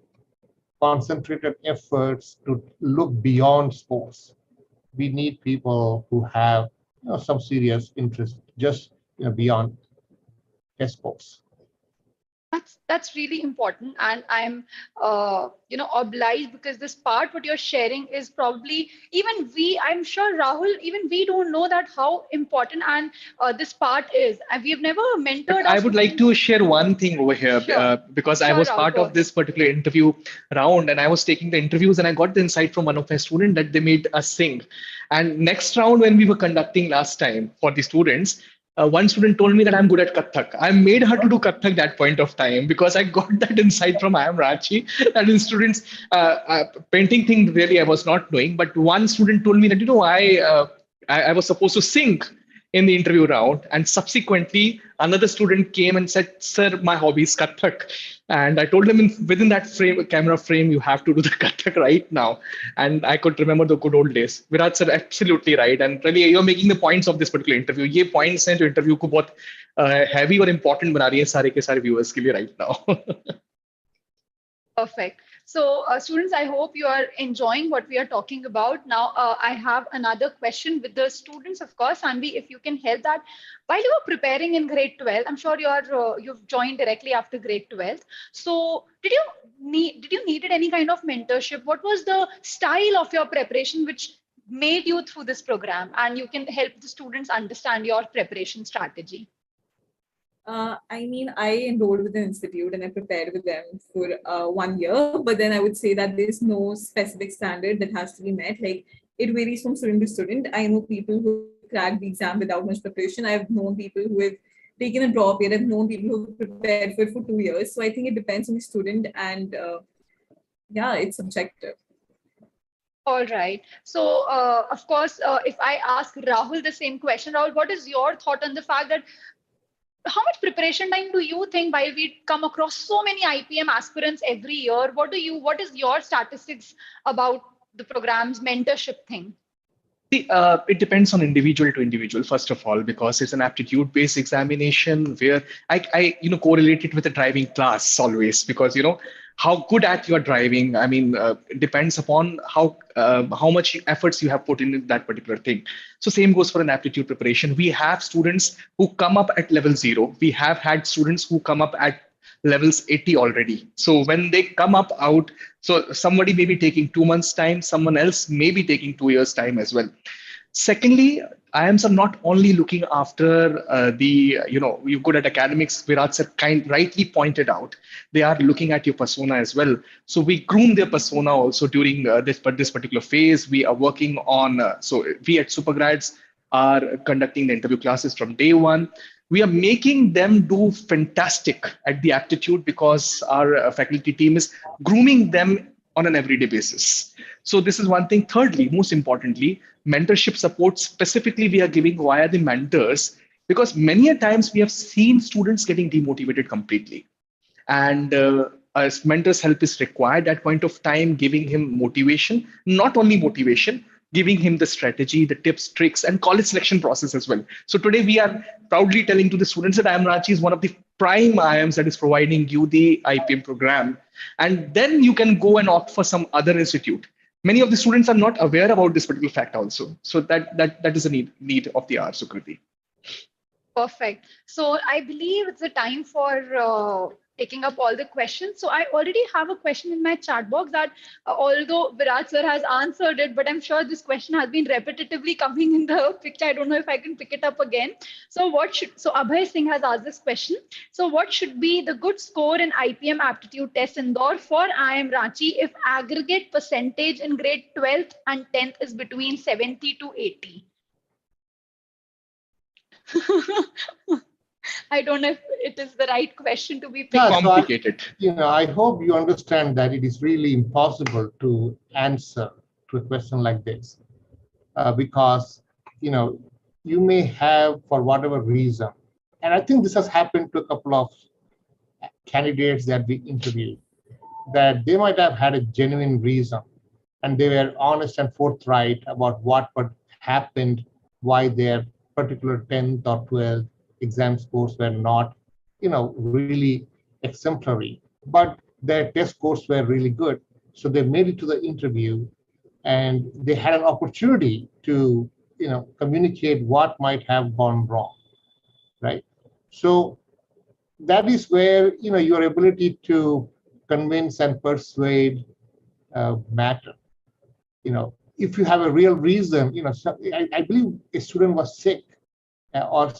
concentrated efforts to look beyond sports. We need people who have, some serious interest just, beyond sports. That's really important, and I'm obliged, because this part what you're sharing is probably, even we, I'm sure Rahul, even we don't know that how important and this part is, and we have never mentored I our would like students. to share one thing over here, Sure, because I sure, was Rahul, part go of ahead. this particular interview round, and I was taking the interviews, and I got the insight from one of my students that they made us sing. And next round, when we were conducting last time for the students, one student told me that I'm good at Kathak. I made her to do Kathak that point of time because I got that insight from IIM Ranchi. That in students, painting thing really I was not knowing, but one student told me that I was supposed to sing in the interview round, and subsequently another student came and said, sir, my hobby is Kathak. And I told him, within that camera frame, you have to do the Kathak right now. And I could remember the good old days. Virat sir, absolutely right. And really, you're making the points of this particular interview. ये points हैं जो interview को बहुत heavy और important बना रही है सारे के सारे viewers के लिए right now. Perfect. So, students, I hope you are enjoying what we are talking about. Now, I have another question with the students, of course. Sanvi, if you can help that. While you were preparing in grade 12, I'm sure you've joined directly after grade 12. So, did you needed any kind of mentorship? What was the style of your preparation which made you through this program? And you can help the students understand your preparation strategy. I enrolled with an institute and I prepared with them for 1 year, but then I would say that there's no specific standard that has to be met. Like, it varies from student to student. I know people who cracked the exam without much preparation. I've known people who have taken a drop year. I've known people who have prepared for it for 2 years. So I think it depends on the student, and it's subjective. All right. So, of course, if I ask Rahul the same question, Rahul, what is your thought on the fact that how much preparation time do you think, while we come across so many IPM aspirants every year, what is your statistics about the program's mentorship thing? See, it depends on individual to individual, first of all, because it's an aptitude-based examination where I correlate it with a driving class always, because, how good at your driving, it depends upon how much efforts you have put in that particular thing. So same goes for an aptitude preparation. We have students who come up at level 0. We have had students who come up at levels 80 already. So when they come up out, so somebody may be taking 2 months time, someone else may be taking 2 years time as well. Secondly, IIMs are not only looking after you're good at academics, Virat sir rightly pointed out, they are looking at your persona as well. So we groom their persona also during this particular phase. We are working on, so we at SuperGrads are conducting the interview classes from day one. We are making them do fantastic at the aptitude because our faculty team is grooming them on an everyday basis. So this is one thing. Thirdly, most importantly, mentorship support specifically we are giving via the mentors, because many a times we have seen students getting demotivated completely. And as mentors help is required at point of time, giving him motivation, not only motivation, giving him the strategy, the tips, tricks, and college selection process as well. So today we are proudly telling to the students that IIM Ranchi is one of the prime IIMs that is providing you the IPM program. And then you can go and opt for some other institute. Many of the students are not aware about this particular fact also. So that is a need of the hour, Sukriti. Perfect. So I believe it's the time for taking up all the questions. So I already have a question in my chat box that although Virat sir has answered it, but I'm sure this question has been repetitively coming in the picture. I don't know if I can pick it up again. So Abhay Singh has asked this question. So what should be the good score in IPM aptitude test Indore for IIM Ranchi if aggregate percentage in grade 12th and 10th is between 70 to 80? I don't know if it is the right question to be picked. Yeah, Complicated. I hope you understand that it is really impossible to answer to a question like this because, you may have, for whatever reason, and I think this has happened to a couple of candidates that we interviewed, that they might have had a genuine reason and they were honest and forthright about what happened, why their particular 10th or 12th exam scores were not, really exemplary, but their test scores were really good. So they made it to the interview and they had an opportunity to, communicate what might have gone wrong, right? So that is where, your ability to convince and persuade matter. If you have a real reason, I believe a student was sick or,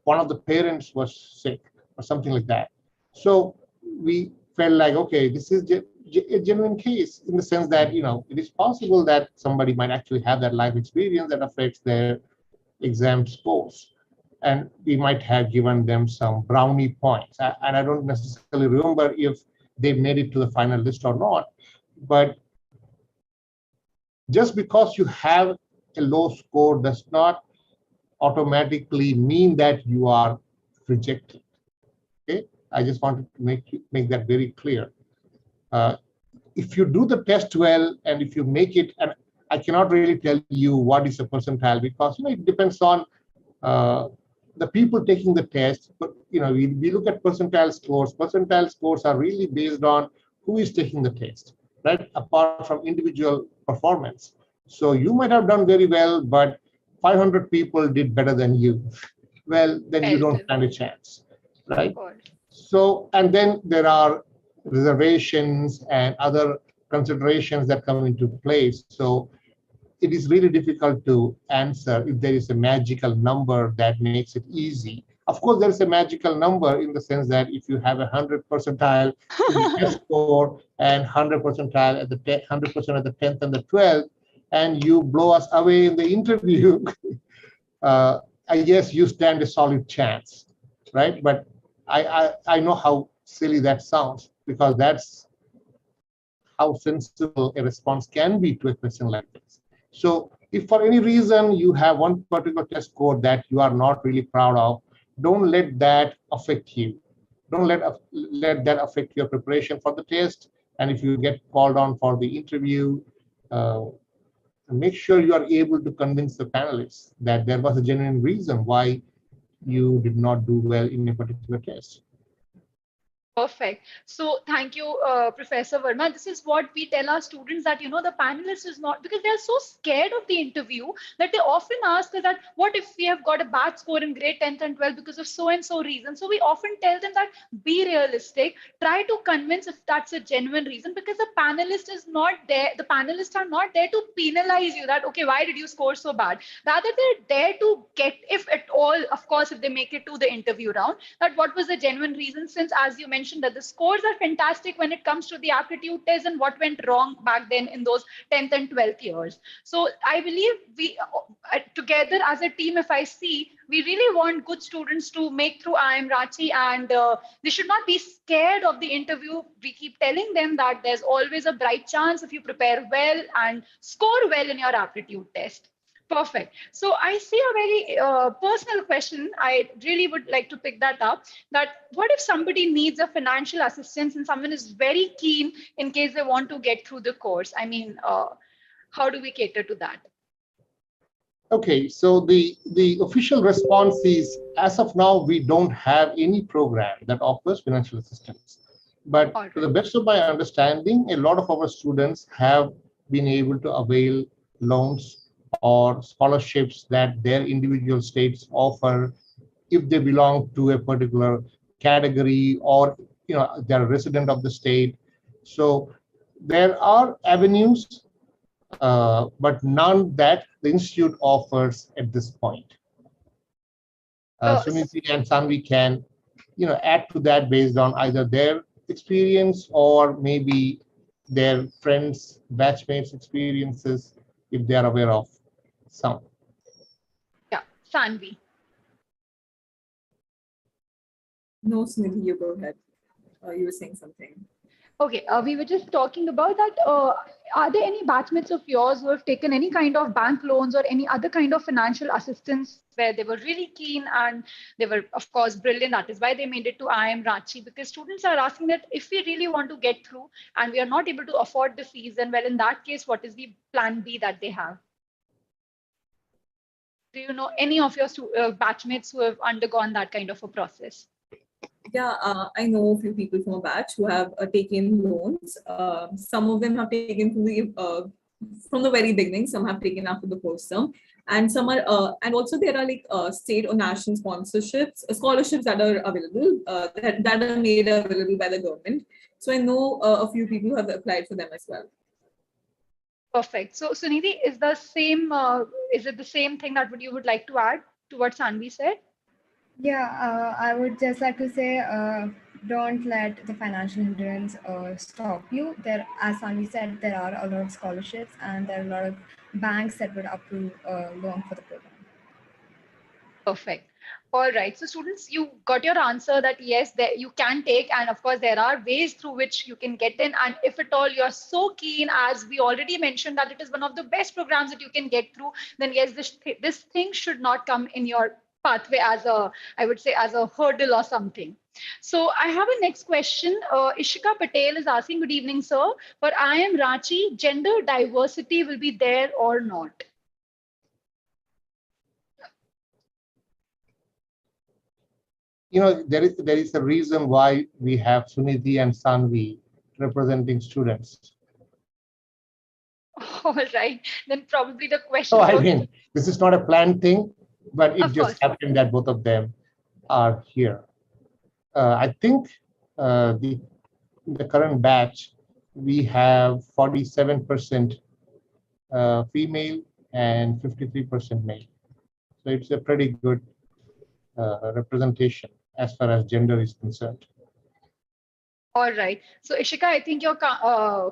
one of the parents was sick or something like that. So we felt like, okay, this is a genuine case in the sense that, it is possible that somebody might actually have that life experience that affects their exam scores. And we might have given them some brownie points. And I don't necessarily remember if they made it to the final list or not, but just because you have a low score does not automatically mean that you are rejected. Okay, I just wanted to make that very clear. If you do the test well and if you make it, and I cannot really tell you what is a percentile because it depends on the people taking the test. But we look at percentile scores. Percentile scores are really based on who is taking the test, right? Apart from individual performance. So you might have done very well, but 500 people did better than you. Well, then you don't stand a chance, right? So, and then there are reservations and other considerations that come into place. So it is really difficult to answer if there is a magical number that makes it easy. Of course, there is a magical number in the sense that if you have 100 percentile in the test score and 100 percentile at the 100% at the 10th and the 12th, and you blow us away in the interview, I guess you stand a solid chance, right? But I know how silly that sounds because that's how sensible a response can be to a question like this. So if for any reason you have one particular test score that you are not really proud of, don't let that affect you. Don't let that affect your preparation for the test. And if you get called on for the interview, make sure you are able to convince the panelists that there was a genuine reason why you did not do well in a particular test. Perfect. So thank you, Professor Verma. This is what we tell our students that, the panelist is not, because they're so scared of the interview that they often ask us that, what if we have got a bad score in grade 10th and 12th because of so and so reason? So we often tell them that be realistic, try to convince if that's a genuine reason, because the panelist is not there. The panelists are not there to penalize you that, okay, why did you score so bad? Rather, they're there to get, if at all, of course, if they make it to the interview round, that what was the genuine reason, since as you mentioned, mentioned that the scores are fantastic when it comes to the aptitude test and what went wrong back then in those 10th and 12th years. So I believe we together as a team, if I see, we really want good students to make through IIM Ranchi, and they should not be scared of the interview. We keep telling them that there's always a bright chance if you prepare well and score well in your aptitude test. Perfect. So I see a very personal question. I really would like to pick that up. That what if somebody needs a financial assistance and someone is very keen in case they want to get through the course? I mean, how do we cater to that? Okay, so the official response is, as of now, we don't have any program that offers financial assistance. But to the best of my understanding, a lot of our students have been able to avail loans or scholarships that their individual states offer if they belong to a particular category, or they're a resident of the state. So there are avenues, but none that the institute offers at this point. Suniti and Sanvi can add to that based on either their experience or maybe their friends, batchmates' experiences, if they are aware of some. Yeah, Sanvi. No, Sunidhi, you go ahead. You were saying something. Okay, we were just talking about that. Are there any batchmates of yours who have taken any kind of bank loans or any other kind of financial assistance where they were really keen and they were, of course, brilliant? That is why they made it to IIM Ranchi, because students are asking that if we really want to get through and we are not able to afford the fees, then well, in that case, what is the plan B that they have? Do you know any of your batchmates who have undergone that kind of a process? Yeah, I know a few people from a batch who have taken loans. Some of them have taken from the very beginning. Some have taken after the first term, and some are. And also there are like state or national sponsorships, scholarships that are available, that are made available by the government. So I know a few people who have applied for them as well. Perfect. So Sunidhi, is the same? Is it the same thing that you would like to add to what Sanvi said? Yeah, I would just like to say, don't let the financial hindrance stop you. There, as Sanvi said, there are a lot of scholarships and there are a lot of banks that would approve a loan for the program. Perfect. All right. So students, you got your answer that yes, that you can take. And of course, there are ways through which you can get in. And if at all you're so keen, as we already mentioned, that it is one of the best programs that you can get through, then yes, this thing should not come in your pathway as a, I would say, as a hurdle or something. So I have a next question. Ishika Patel is asking, good evening, sir. For IIM Ranchi, gender diversity will be there or not? There is a reason why we have Sunidhi and Sanvi representing students. All right, then probably the question. So I mean, this is not a planned thing, but it just happened that both of them are here. I think the current batch, we have 47% female and 53% male. So it's a pretty good representation as far as gender is concerned. All right. So Ishika, I think your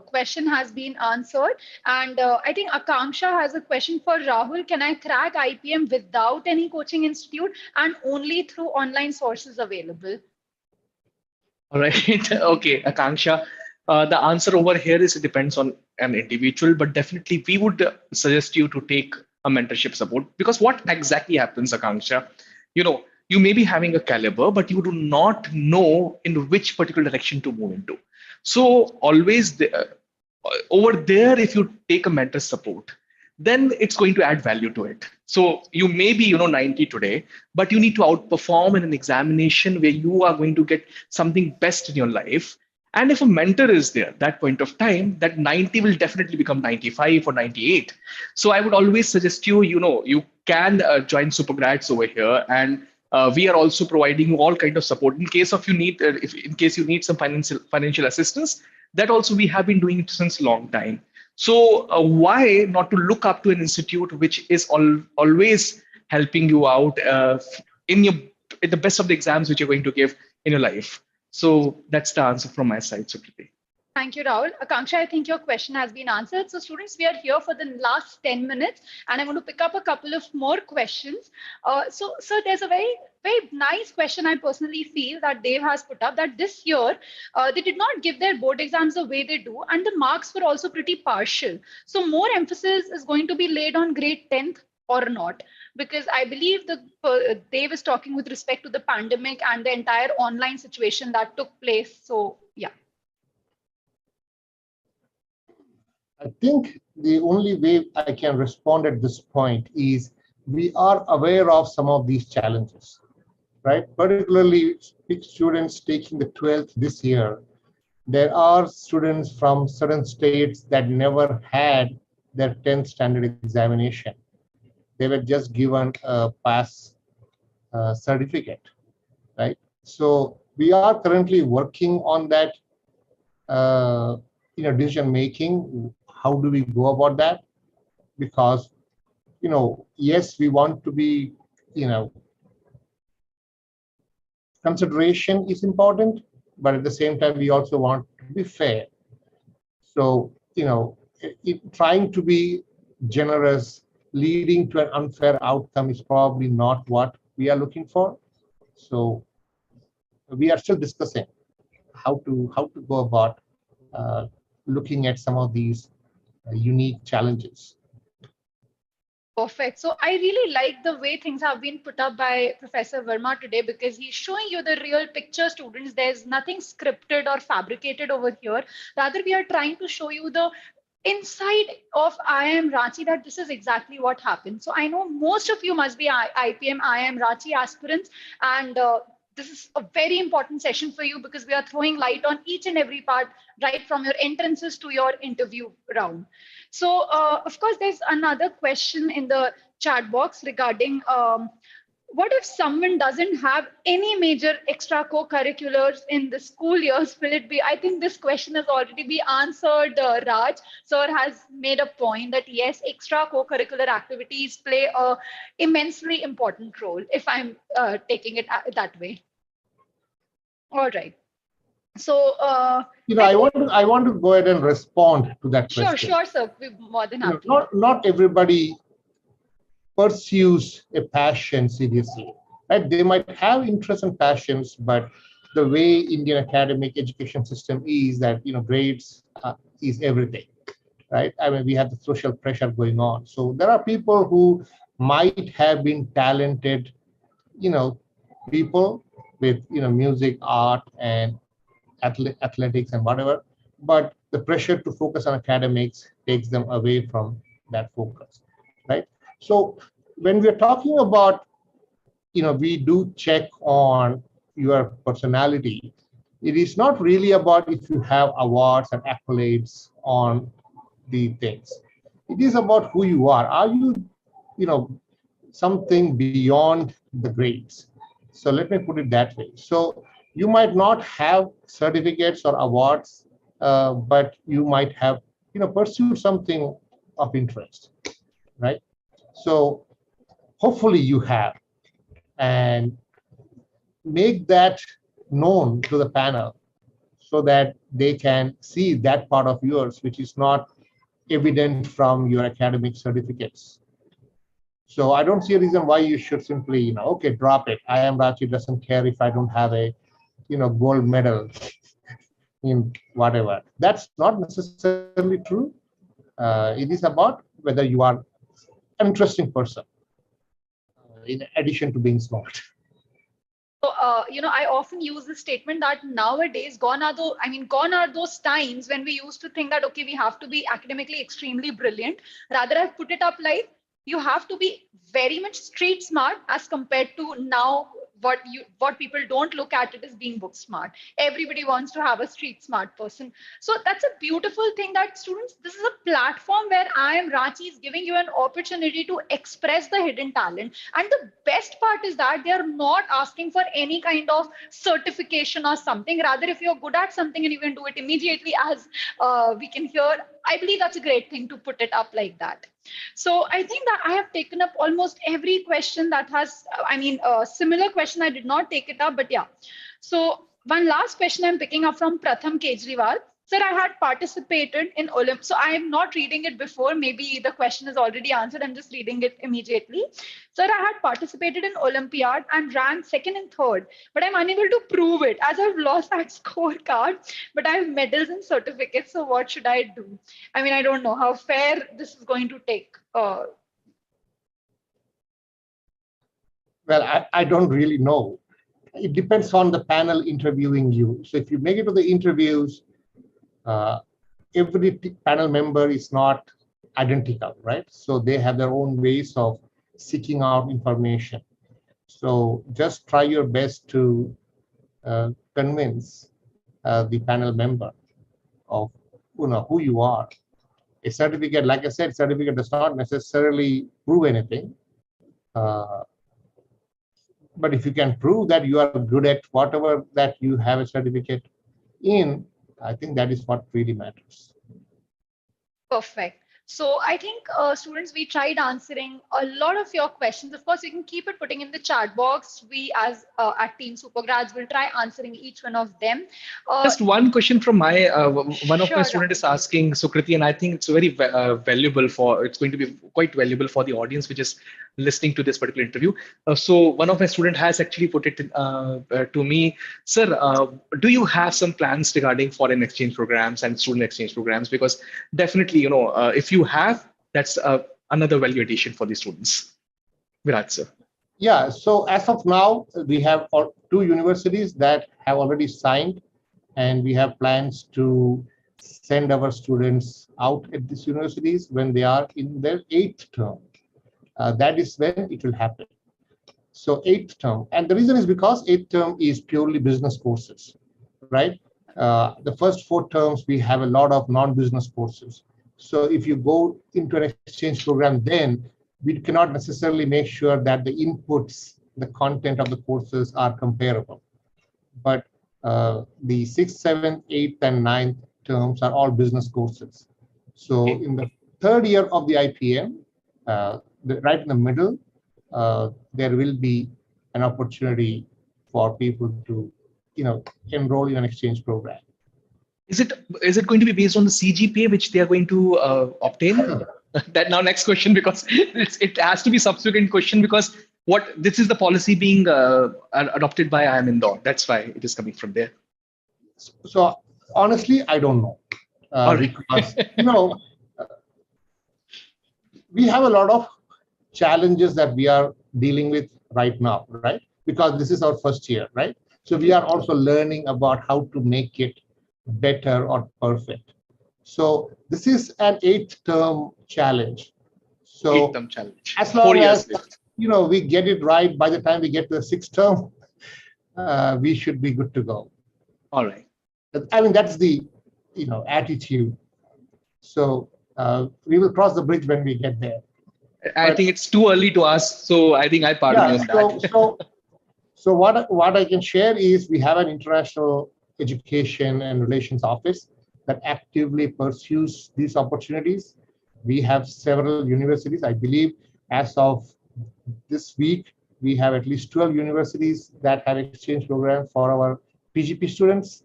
question has been answered. And I think Akanksha has a question for Rahul. Can I crack IPM without any coaching institute and only through online sources available? All right. Okay, Akanksha. The answer over here is it depends on an individual, but definitely we would suggest you to take a mentorship support, because what exactly happens, Akanksha, you may be having a caliber, but you do not know in which particular direction to move into. So always over there, if you take a mentor support, then it's going to add value to it. So you may be 90 today, but you need to outperform in an examination where you are going to get something best in your life. And if a mentor is there at that point of time, that 90 will definitely become 95 or 98. So I would always suggest you can join SuperGrads over here, and we are also providing you all kind of support in case of you need, in case you need some financial assistance. That also we have been doing it since a long time. So why not to look up to an institute which is always helping you out in the best of the exams which you're going to give in your life. So that's the answer from my side, Sukriti. Thank you, Rahul. Akanksha, I think your question has been answered. So students, we are here for the last 10 minutes and I'm going to pick up a couple of more questions. So there's a very nice question I personally feel that Dave has put up, that this year they did not give their board exams the way they do and the marks were also pretty partial. So more emphasis is going to be laid on grade 10th or not? Because I believe Dave is talking with respect to the pandemic and the entire online situation that took place. So yeah. I think the only way I can respond at this point is we are aware of some of these challenges, right? Particularly students taking the 12th this year. There are students from certain states that never had their 10th standard examination. They were just given a pass certificate, right? So we are currently working on that decision making. How do we go about that? Because yes, we want to be, consideration is important, but at the same time we also want to be fair. So trying to be generous leading to an unfair outcome is probably not what we are looking for. So we are still discussing how to go about looking at some of these unique challenges. Perfect. So I really like the way things have been put up by Professor Verma today, because he's showing you the real picture, students. There's nothing scripted or fabricated over here. Rather, we are trying to show you the inside of IIM Ranchi, that this is exactly what happened. So I know most of you must be IPM IIM Ranchi aspirants, and this is a very important session for you because we are throwing light on each and every part, right from your entrances to your interview round. So of course, there's another question in the chat box regarding what if someone doesn't have any major extra co-curriculars in the school years? Will it be? I think this question has already been answered. Raj sir has made a point that yes, extra co-curricular activities play a immensely important role, if I'm taking it that way. All right. So I want to go ahead and respond to that question. Sure, sir. We're more than happy. Not everybody pursues a passion seriously, right? They might have interests and passions, but the way Indian academic education system is that grades is everything, right? I mean, we have the social pressure going on. So there are people who might have been talented, people with music, art, and athletics and whatever, but the pressure to focus on academics takes them away from that focus, right? So when we're talking about, we do check on your personality. It is not really about if you have awards and accolades on the things. It is about who you are. Are you, something beyond the grades? So let me put it that way. So you might not have certificates or awards, but you might have, pursued something of interest, right? So hopefully you have, and make that known to the panel so that they can see that part of yours, which is not evident from your academic certificates. So I don't see a reason why you should simply, okay, drop it. IIM Ranchi doesn't care if I don't have a, gold medal in whatever. That's not necessarily true. It is about whether you are an interesting person, in addition to being smart. So, I often use the statement that nowadays gone are those times when we used to think that, okay, we have to be academically extremely brilliant. Rather, I've put it up like you have to be very much street smart as compared to now. What people don't look at it as being book smart. Everybody wants to have a street smart person. So that's a beautiful thing that students, this is a platform where IIM Ranchi is giving you an opportunity to express the hidden talent. And the best part is that they are not asking for any kind of certification or something. Rather, if you're good at something and you can do it immediately, as we can hear, I believe that's a great thing to put it up like that. So I think that I have taken up almost every question that has, similar question, I did not take it up, but yeah. So One last question I'm picking up from Pratham Kejriwal. Sir, I had participated in Olymp. So I am not reading it before. Maybe the question is already answered. I'm just reading it immediately. Sir, I had participated in Olympiad and ranked second and third, but I'm unable to prove it as I've lost that scorecard. But I have medals and certificates. So what should I do? I mean, I don't know how fair this is going to take. Well, I don't really know. It depends on the panel interviewing you. So if you make it to the interviews, every panel member is not identical, right? So they have their own ways of seeking out information. So just try your best to convince the panel member of who you are. A certificate, like I said, certificate does not necessarily prove anything. But if you can prove that you are good at whatever that you have a certificate in, I think that is what really matters. Perfect. So I think students, we tried answering a lot of your questions. Of course, you can keep it putting in the chat box. We as at Team SuperGrads will try answering each one of them. Just one question from my one of my Sure, student is asking, Sukriti, and I think it's very valuable for, it's going to be quite valuable for the audience which is listening to this particular interview. So one of my student has actually put it to me, sir, do you have some plans regarding foreign exchange programs and student exchange programs? Because definitely, if you have, that's another value addition for the students. Virat, sir. Yeah, so as of now, we have 2 universities that have already signed, and we have plans to send our students out at these universities when they are in their 8th term. That is when it will happen. So 8th term, and the reason is because 8th term is purely business courses, right? The first 4 terms, we have a lot of non-business courses. So if you go into an exchange program, then we cannot necessarily make sure that the inputs, the content of the courses are comparable. But the 6th, 7th, 8th, and 9th terms are all business courses. So in the 3rd year of the IPM, right in the middle, there will be an opportunity for people to, enroll in an exchange program. Is it going to be based on the CGPA which they are going to obtain? That now next question, because it has to be subsequent question, because this is the policy being adopted by IIM Indore. That's why it is coming from there. So honestly, I don't know. Because we have a lot of challenges that we are dealing with right now, right? Because this is our first year, right? So we are also learning about how to make it better or perfect. So this is an 8th term challenge. So 8th term challenge. As long as we get it right, by the time we get to the 6th term, we should be good to go. All right. I mean, that's the attitude. So we will cross the bridge when we get there. I think it's too early to ask, so I think I pardon you on that. So what I can share is we have an international education and relations office that actively pursues these opportunities. We have several universities. I believe as of this week, we have at least 12 universities that have exchange programs for our Pgp students,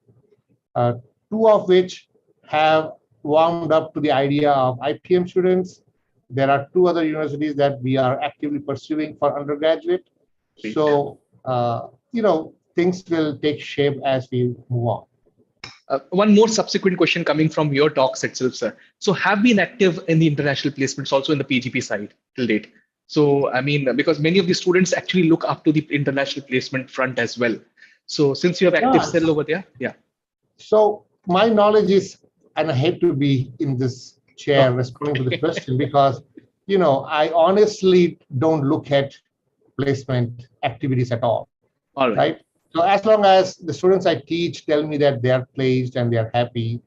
2 of which have warmed up to the idea of IPM students. There are 2 other universities that we are actively pursuing for undergraduate. So, things will take shape as we move on. One more subsequent question coming from your talks itself, sir. So have been active in the international placements also in the Pgp side till date. So, I mean, because many of the students actually look up to the international placement front as well. So since you have active cell over there, yeah. So my knowledge is, and I hate to be in this chair responding to the question because, I honestly don't look at placement activities at all. All right. So as long as the students I teach tell me that they are placed and they are happy,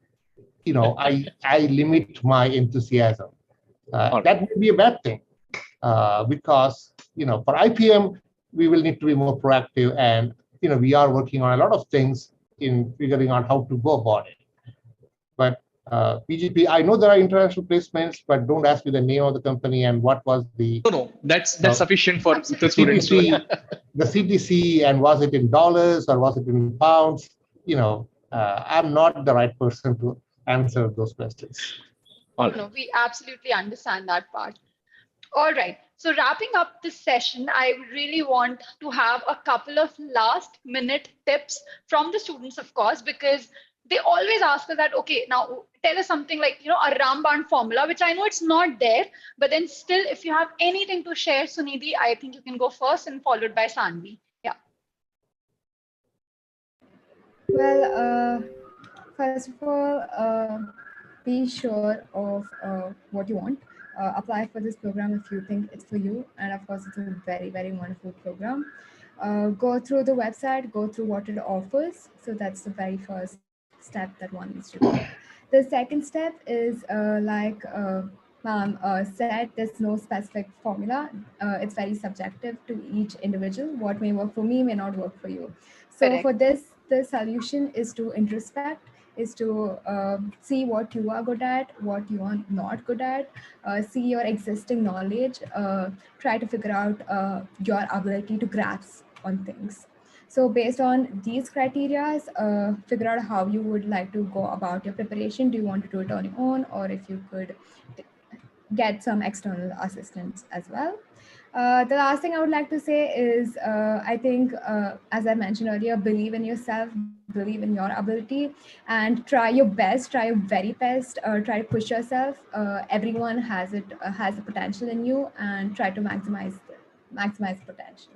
I limit my enthusiasm. That may be a bad thing because, for IPM, we will need to be more proactive and, we are working on a lot of things in figuring out how to go about it. But Pgp, I know there are international placements, but don't ask me the name of the company and what was the... No, that's sufficient for the students. CTC, the CTC, and was it in dollars or was it in pounds? I'm not the right person to answer those questions. All right. No, we absolutely understand that part. All right. So wrapping up this session, I really want to have a couple of last minute tips from the students, of course, because they always ask us that, okay, now tell us something like, a Ramban formula, which I know it's not there, but then still, if you have anything to share, Sunidhi, I think you can go first and followed by Sanvi. Yeah. Well, first of all, be sure of what you want. Apply for this program if you think it's for you. And of course, it's a very, very wonderful program. Go through the website, go through what it offers. So that's the very first step that one needs to do. The second step is ma'am said, there's no specific formula. It's very subjective to each individual. What may work for me may not work for you. So Correct. for this, the solution is to introspect, is to see what you are good at, what you are not good at, see your existing knowledge, try to figure out your ability to grasp on things. So based on these criteria, figure out how you would like to go about your preparation. Do you want to do it on your own, or if you could get some external assistance as well. The last thing I would like to say is, I think, as I mentioned earlier, believe in yourself, believe in your ability, and try your best, try your very best, try to push yourself. Everyone has the potential in you, and try to maximize potential.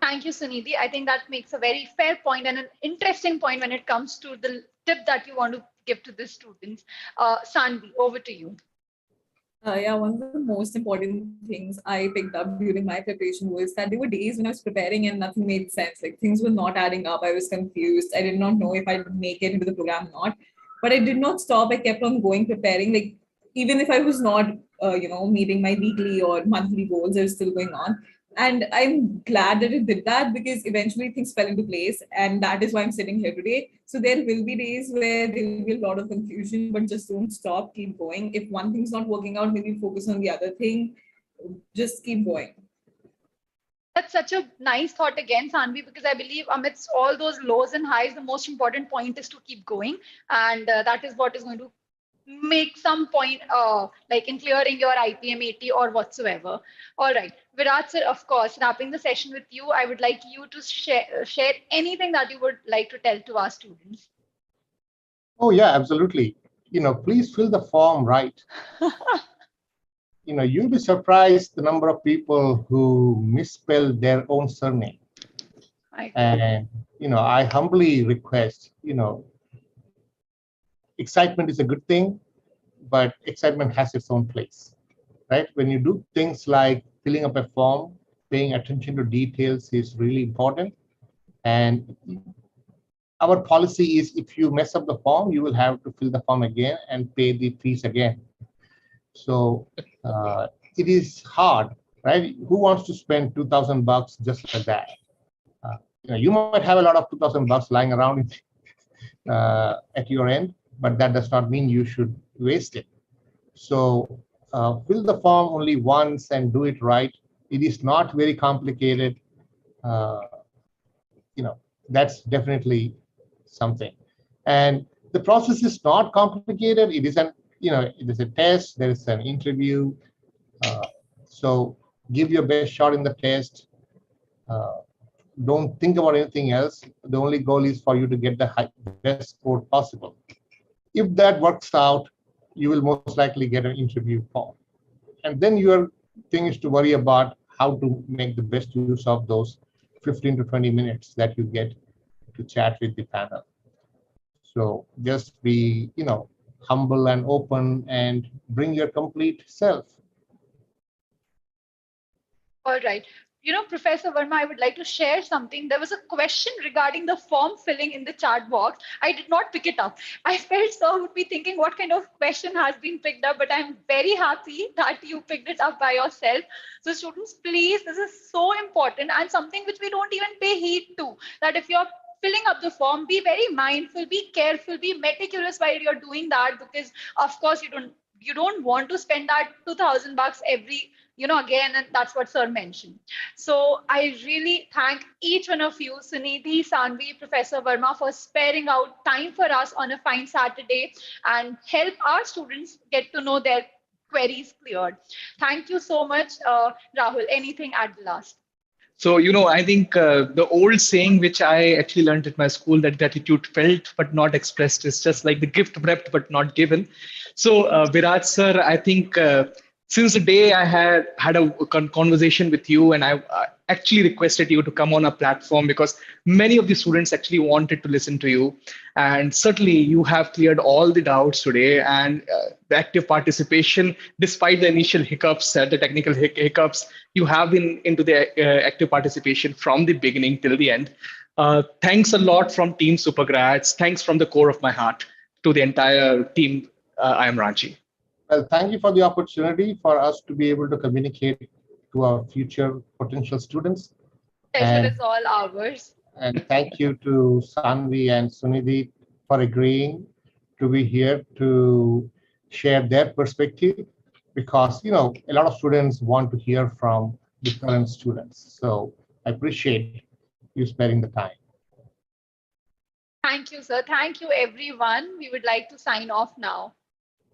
Thank you, Sunidhi. I think that makes a very fair point and an interesting point when it comes to the tip that you want to give to the students. Sanvi, over to you. Yeah, one of the most important things I picked up during my preparation was that there were days when I was preparing and nothing made sense. Like things were not adding up. I was confused. I did not know if I'd make it into the program or not. But I did not stop. I kept on going, preparing. Like even if I was not, meeting my weekly or monthly goals, I was still going on. And I'm glad that it did that because eventually things fell into place. And that is why I'm sitting here today. So there will be days where there will be a lot of confusion, but just don't stop, keep going. If one thing's not working out, maybe focus on the other thing. Just keep going. That's such a nice thought again, Sanvi, because I believe amidst all those lows and highs, the most important point is to keep going. And that is what is going to make some point like in clearing your IPM 80 or whatsoever. All right. Virat sir, of course, wrapping the session with you, I would like you to share anything that you would like to tell to our students. Oh, yeah, absolutely. Please fill the form right. You'll be surprised the number of people who misspell their own surname. And, I humbly request, excitement is a good thing, but excitement has its own place, right? When you do things like filling up a form, paying attention to details is really important. And our policy is if you mess up the form, you will have to fill the form again and pay the fees again. So it is hard, right? Who wants to spend $2,000 just like that? You might have a lot of $2,000 lying around at your end, but that does not mean you should waste it. So fill the form only once and do it right. It is not very complicated. That's definitely something. And the process is not complicated. It is it is a test. There is an interview. So give your best shot in the test. Don't think about anything else. The only goal is for you to get the best score possible. If that works out, you will most likely get an interview form. And then your thing is to worry about how to make the best use of those 15 to 20 minutes that you get to chat with the panel. So just be, humble and open and bring your complete self. All right. Professor Verma, I would like to share something. There was a question regarding the form filling in the chat box. I did not pick it up. I felt sir would be thinking what kind of question has been picked up, but I'm very happy that you picked it up by yourself. So students, please, this is so important and something which we don't even pay heed to, that if you're filling up the form, be very mindful, be careful, be meticulous while you're doing that, because of course you don't want to spend that $2,000 every again, and that's what sir mentioned. So I really thank each one of you, Sunidhi, Sanvi, Professor Verma, for sparing out time for us on a fine Saturday and help our students get to know their queries cleared. Thank you so much. Rahul, anything at the last? So, I think the old saying, which I actually learned at my school, that gratitude felt but not expressed is just like the gift wrapped but not given. So, Viraj sir, I think since the day I had a conversation with you, and I actually requested you to come on a platform because many of the students actually wanted to listen to you. And certainly you have cleared all the doubts today, and the active participation, despite the initial hiccups, the technical hiccups, you have been into the active participation from the beginning till the end. Thanks a lot from Team SuperGrads. Thanks from the core of my heart to the entire team IIM Ranchi. Well, thank you for the opportunity for us to be able to communicate to our future potential students. Pleasure is all ours. And thank you to Sanvi and Sunidhi for agreeing to be here to share their perspective, because a lot of students want to hear from the current students. So I appreciate you sparing the time. Thank you, sir. Thank you, everyone. We would like to sign off now.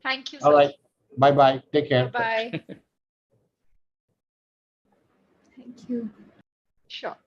Thank you, sir. All right. Bye-bye. Take care. Bye-bye. Thank you. Sure.